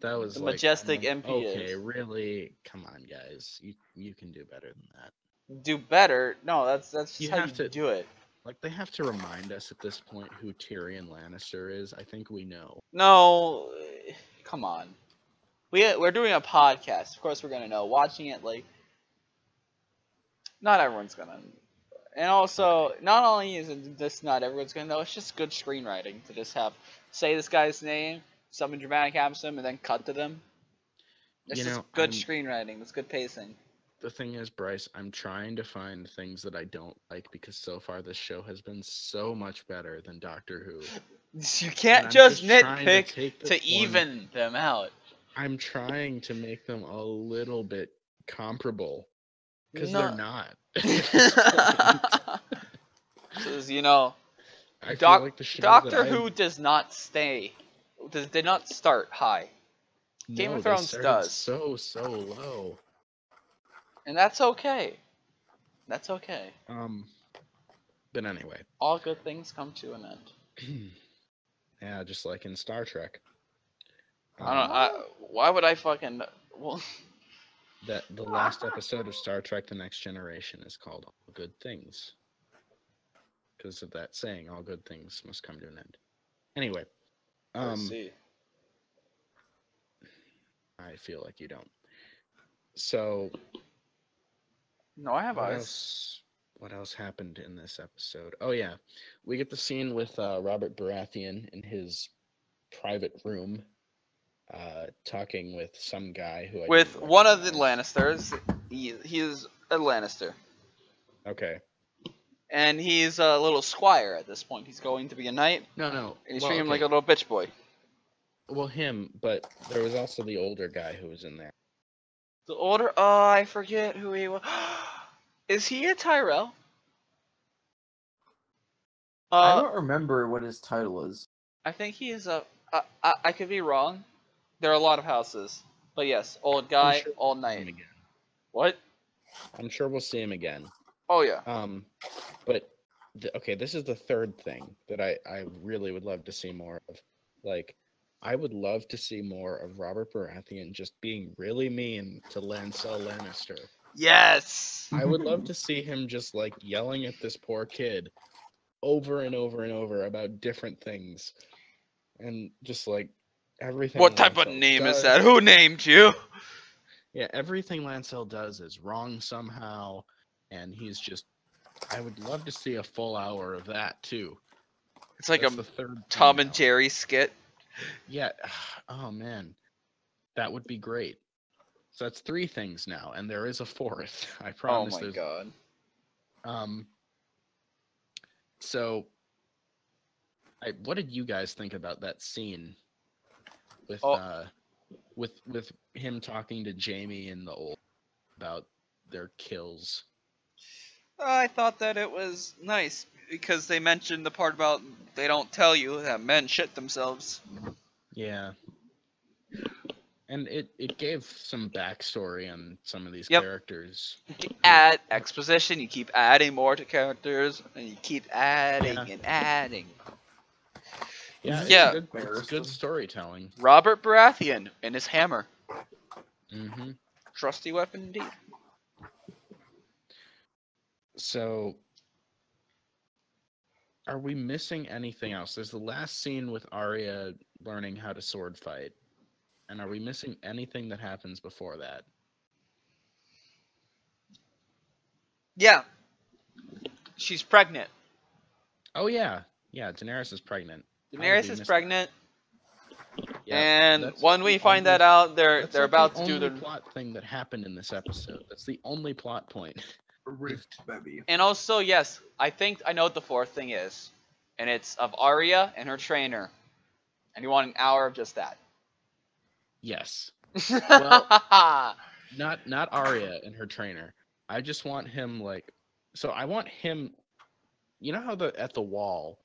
That was
the
like,
majestic
I'm like,
MP
okay,
is.
really? Come on, guys, you can do better than that.
Do better? No, that's just
You
how
have
you
to
do it.
like they have to remind us at this point who Tyrion Lannister is. I think we know.
No, come on. We're doing a podcast. Of course, we're gonna know. Watching it, like, not everyone's gonna. And also, not only is it this not everyone's gonna know, it's just good screenwriting to just have say this guy's name, something dramatic happens to him, and then cut to them. It's
You
just
know,
good screenwriting. It's good pacing.
the thing is, Bryce, I'm trying to find things that I don't like because so far this show has been so much better than Doctor Who.
You
And
can't
I'm
just
trying to
nitpick
take
to
this one-
even them out.
I'm trying to make them a little bit comparable because
No.
they're not.
Because, you know,
I feel like the show
Doctor
that
Who does not did not start high. Game of Thrones does.
so low.
And that's okay. That's okay.
But anyway,
All good things come to an end.
yeah, just like in Star Trek.
I don't. Why would I fucking? Well,
That the last episode of Star Trek: The Next Generation is called "All Good Things," because of that saying, "All good things must come to an end." Anyway,
let's see.
I feel like you don't. So,
No, I have
what
eyes.
else? What else happened in this episode? Oh yeah, we get the scene with Robert Baratheon in his private room, talking with some guy who
With one of the Lannisters. He's a Lannister.
Okay.
And he's a little squire at this point. He's going to be a knight.
No.
And he's treating him like a little bitch boy.
Well, him, but there was also the older guy who was in there.
The older? Oh, I forget who he was. Is he a Tyrell?
I don't remember what his title is.
I think he is a. I could be wrong. There are a lot of houses, but yes, old guy,
sure
old
we'll see him
knight.
again.
What?
I'm sure we'll see him again.
Oh yeah.
But okay, this is the third thing that I really would love to see more of. Like, I would love to see more of Robert Baratheon just being really mean to Lancel Lannister.
Yes.
I would love to see him just like yelling at this poor kid over and over and over about different things, and just like everything.
What type of
Lancel
name
does,
is that? Who named you?
Yeah, everything Lancel does is wrong somehow, and he's just. I would love to see a full hour of that too.
It's like
That's
a
the third
Tom
thing
and
now.
Jerry skit.
Yeah. Oh man, that would be great. So that's three things now, and there is a fourth. I
Oh
promise.
my god.
So, what did you guys think about that scene with with him talking to Jamie and the old about their kills?
I thought that it was nice because they mentioned the part about they don't tell you that men shit themselves.
Yeah. And it gave some backstory on some of these
Yep.
characters.
You add exposition, you keep adding more to characters, and you keep adding
Yeah.
and adding.
Yeah,
Yeah.
It's good storytelling.
Robert Baratheon and his hammer.
Mm-hmm.
Trusty weapon indeed.
So, are we missing anything else? There's the last scene with Arya learning how to sword fight. And are we missing anything that happens before that?
Yeah. She's pregnant.
Oh, yeah. Yeah, Daenerys is pregnant.
Daenerys is pregnant.
Yeah,
And
that's
when we
the
find
only-
that out, they're
That's like
about
the
to do
only
the.
plot thing that happened in this episode. That's the only plot point.
Rift, baby.
And also, yes, I think I know what the fourth thing is. And it's of Arya and her trainer. And you want an hour of just that.
Yes. Well, not Arya and her trainer. I just want him like. So I want him. You know how at the wall,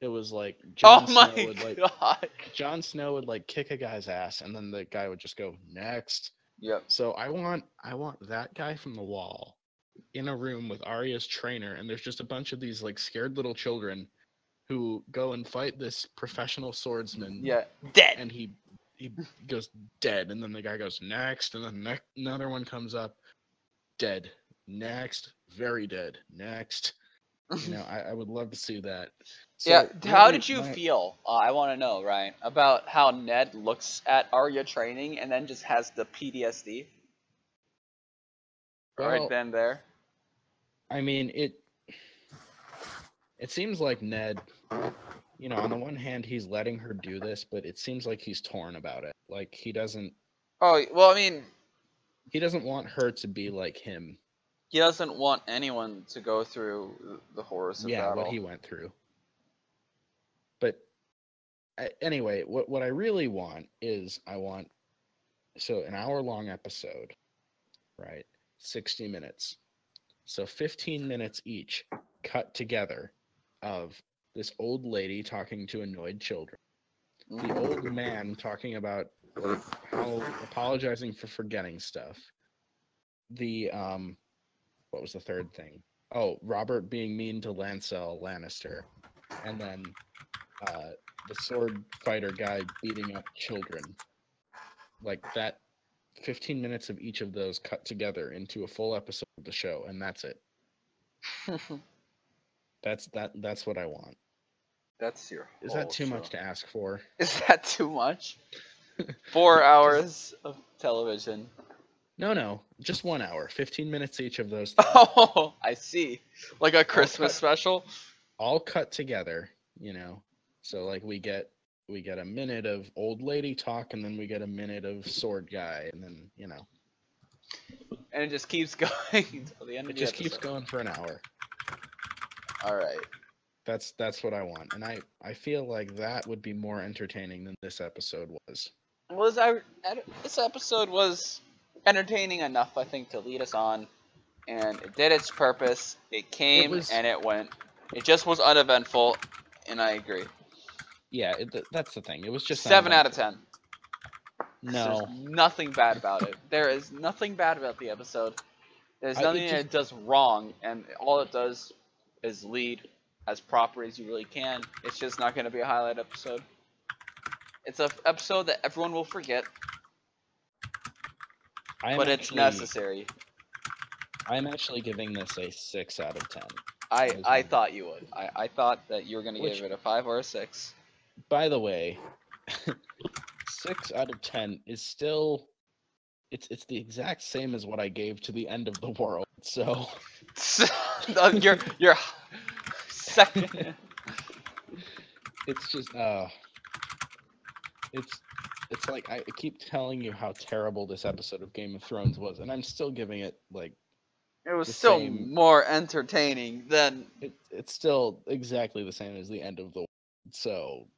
it was like
oh
Jon
my
Snow would like
god.
Jon Snow would like kick a guy's ass, and then the guy would just go next.
Yep.
So I want that guy from the wall in a room with Arya's trainer, and there's just a bunch of these like scared little children who go and fight this professional swordsman.
Yeah. Dead.
And he goes dead, and then the guy goes next, and then another one comes up, dead, next, very dead, next. You know, I would love to see that. So
Yeah. How
really,
did you feel? I want to know, Ryan, about how Ned looks at Arya training and then just has the PTSD right
Well,
then there.
I mean, it seems like Ned, you know, on the one hand, he's letting her do this, but it seems like he's torn about it. Like he doesn't
Oh well, I mean,
want her to be like him.
he doesn't want anyone to go through the horrors of battle.
What he went through. But anyway, what I really want is so an hour-long episode, right? 60 minutes. So 15 minutes each cut together of this old lady talking to annoyed children. The old man talking about how apologizing for forgetting stuff. The what was the third thing? Oh, Robert being mean to Lancel Lannister. And then the sword fighter guy beating up children. Like that 15 minutes of each of those cut together into a full episode of the show, and that's it. That's what I want.
That's your.
Is that too much to ask for?
Is that too much? 4 hours of television.
No, just 1 hour. 15 minutes each of those.
Oh, I see. Like a Christmas special.
All cut together, you know. So like we get a minute of old lady talk, and then we get a minute of sword guy, and then you know.
And it just keeps going until the end of the episode. It just
keeps going for an hour.
All right.
That's what I want, and I feel like that would be more entertaining than this episode was.
This episode was entertaining enough, I think, to lead us on, and it did its purpose. It came and it went. It just was uneventful, and I agree.
Yeah, that's the thing. It was just
7 out of 10.
No,
there's nothing bad about it. There is nothing bad about the episode. There's nothing that it does wrong, and all it does is lead as proper as you really can. It's just not going to be a highlight episode. It's an episode that everyone will forget, but it's necessary.
I'm actually giving this a 6 out of 10.
I thought you would. I thought that you were going to give it a 5 or a 6.
By the way, 6 out of 10 is still... It's the exact same as what I gave to the end of the world, so...
You're second.
It's just... It's like I keep telling you how terrible this episode of Game of Thrones was, and I'm still giving it, like...
It was still more entertaining than...
It's still exactly the same as the end of the world, so...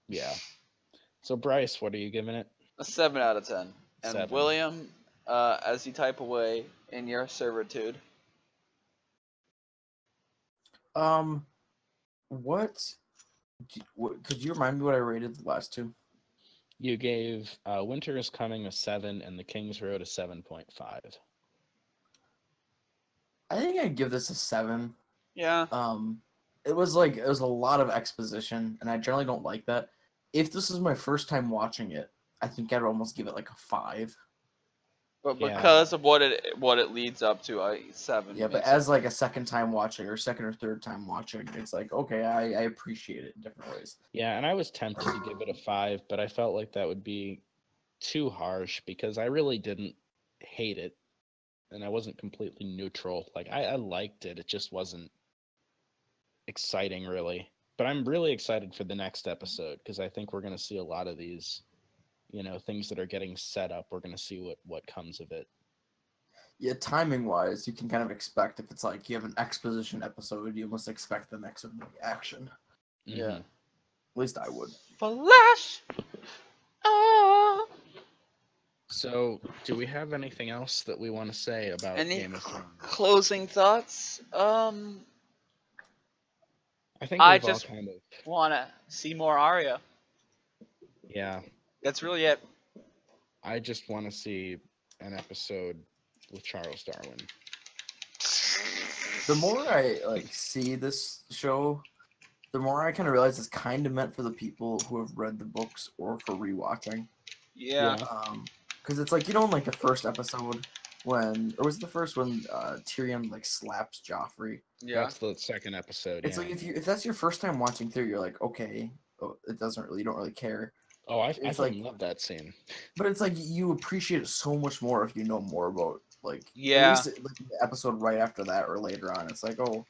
Yeah. So, Bryce, what are you giving it?
A 7 out of 10. And
7.
William, as you type away in your servitude.
What could you remind me what I rated the last two?
You gave Winter is Coming a 7 and The King's Road a 7.5.
I think I'd give this a 7.
Yeah.
It was a lot of exposition, and I generally don't like that. If this is my first time watching it, I think I'd almost give it like a 5.
But because of what it leads up to, a 7.
Yeah, but as like a second time watching or second or third time watching, it's like, okay, I appreciate it in different ways.
Yeah, and I was tempted to give it a 5, but I felt like that would be too harsh because I really didn't hate it, and I wasn't completely neutral. Like, I liked it. It just wasn't exciting, really. But I'm really excited for the next episode because I think we're going to see a lot of these, you know, things that are getting set up. We're going to see what comes of it.
Yeah, timing-wise, you can kind of expect if it's like you have an exposition episode, you almost expect the next one to be action.
Mm-hmm.
Yeah.
At least I would.
Flash! Oh!
So, do we have anything else that we want to say about Game of Thrones?
Closing thoughts?
I think
I just want to see more Arya.
Yeah.
That's really it.
I just want to see an episode with Charles Darwin.
The more I like see this show, the more I kind of realize it's kind of meant for the people who have read the books or for rewatching.
Yeah.
Because it's like, you know, in like the first episode when, or was it the first when Tyrion like slaps Joffrey?
Yeah.
That's the second episode.
It's
yeah.
like if that's your first time watching through, you're like, okay, it doesn't really, you don't really care.
Oh, I
It's
fucking
like-
love that scene.
But it's like you appreciate it so much more if you know more about like
Yeah.
at least like the episode right after that or later on. It's like, oh,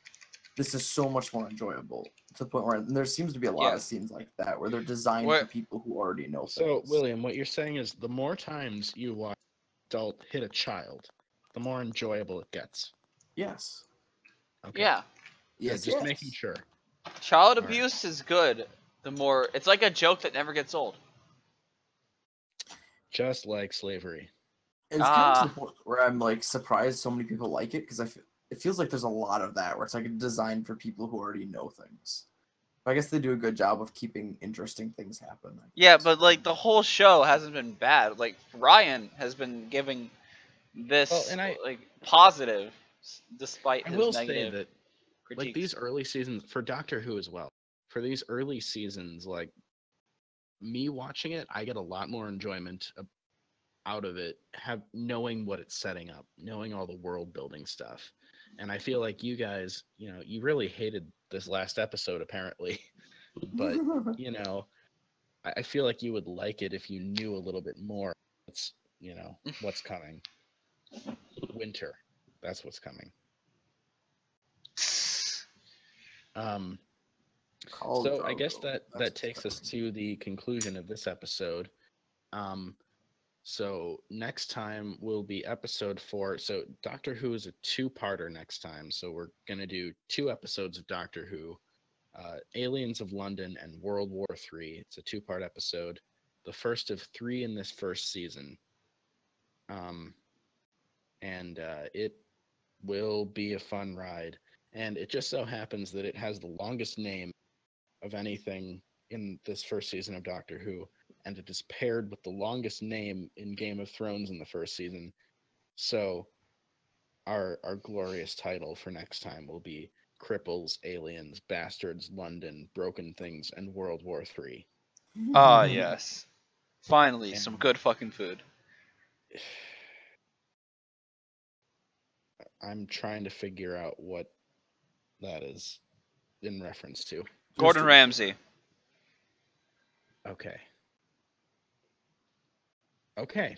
this is so much more enjoyable to the point where and there seems to be a lot
Yeah.
of scenes like that where they're designed
What-
for people who already know
So,
things.
William, what you're saying is the more times you watch an adult hit a child, the more enjoyable it gets.
Yes.
Okay.
Yeah.
Good,
Yes.
just
yes.
making sure.
Child
Alright.
abuse is good. The more it's like a joke that never gets old.
Just like slavery.
It's kind of to the point where I'm like surprised so many people like it because it feels like there's a lot of that where it's like designed for people who already know things. But I guess they do a good job of keeping interesting things happen. I
Yeah,
guess.
but like the whole show hasn't been bad. Like Ryan has been giving this
Well, and
like positive despite
I
his
will say
negative
that,
critiques.
like, these early seasons, for Doctor Who as well, for these early seasons, like, me watching it, I get a lot more enjoyment out of it, knowing what it's setting up, knowing all the world building stuff. And I feel like you guys, you know, you really hated this last episode apparently, but you know, I feel like you would like it if you knew a little bit more. It's, you know, what's coming. Winter, that's what's coming. So I guess that takes us to the conclusion of this episode. So next time will be episode 4. So Doctor Who is a 2-parter next time. So we're going to do 2 episodes of Doctor Who, Aliens of London and World War III. It's a 2-part episode, the first of 3 in this first season. And it will be a fun ride. And it just so happens that it has the longest name of anything in this first season of Doctor Who. And it is paired with the longest name in Game of Thrones in the first season. So our glorious title for next time will be Cripples, Aliens, Bastards, London, Broken Things, and World War III.
Ah, yes. Finally,
And-
some good fucking food.
I'm trying to figure out what that is in reference to.
Gordon Ramsay.
Okay. Okay.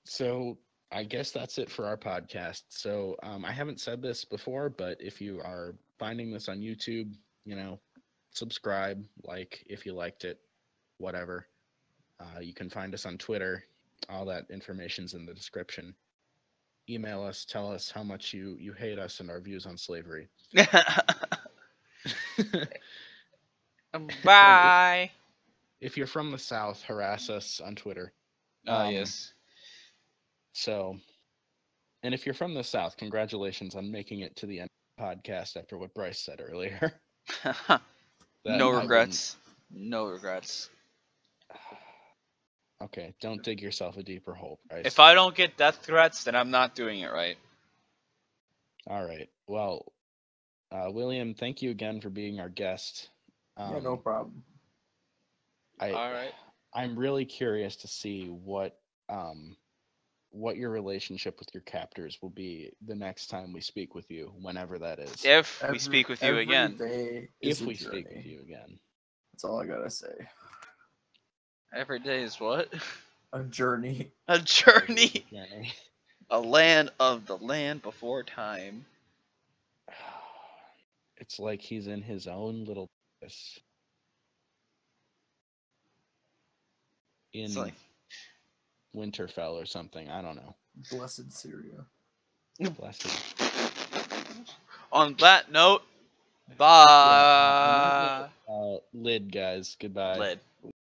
So I guess that's it for our podcast. So I haven't said this before, but if you are finding this on YouTube, you know, subscribe, like if you liked it, whatever. You can find us on Twitter. All that information's in the description. Email us, tell us how much you hate us and our views on slavery.
Bye.
If you're from the South, harass us on Twitter.
Yes.
So, and if you're from the South, congratulations on making it to the end of the podcast after what Bryce said earlier.
No
I
regrets. No regrets.
Okay, don't dig yourself a deeper hole, Bryce.
If I don't get death threats, then I'm not doing it right.
All right. Well, William, thank you again for being our guest.
Yeah, no problem.
All right.
I'm really curious to see what your relationship with your captors will be the next time we speak with you, whenever that is.
If we speak with you
every
again.
day
If
is a
we speak
journey.
with you again.
That's all I gotta say.
Every day is what?
A journey.
A journey.
Journey.
A land of the land before time.
It's like he's in his own little in
It's like
Winterfell or something. I don't know.
Blessed Syria.
Blessed.
on that note, bye.
Lid, guys. Goodbye.
Lid.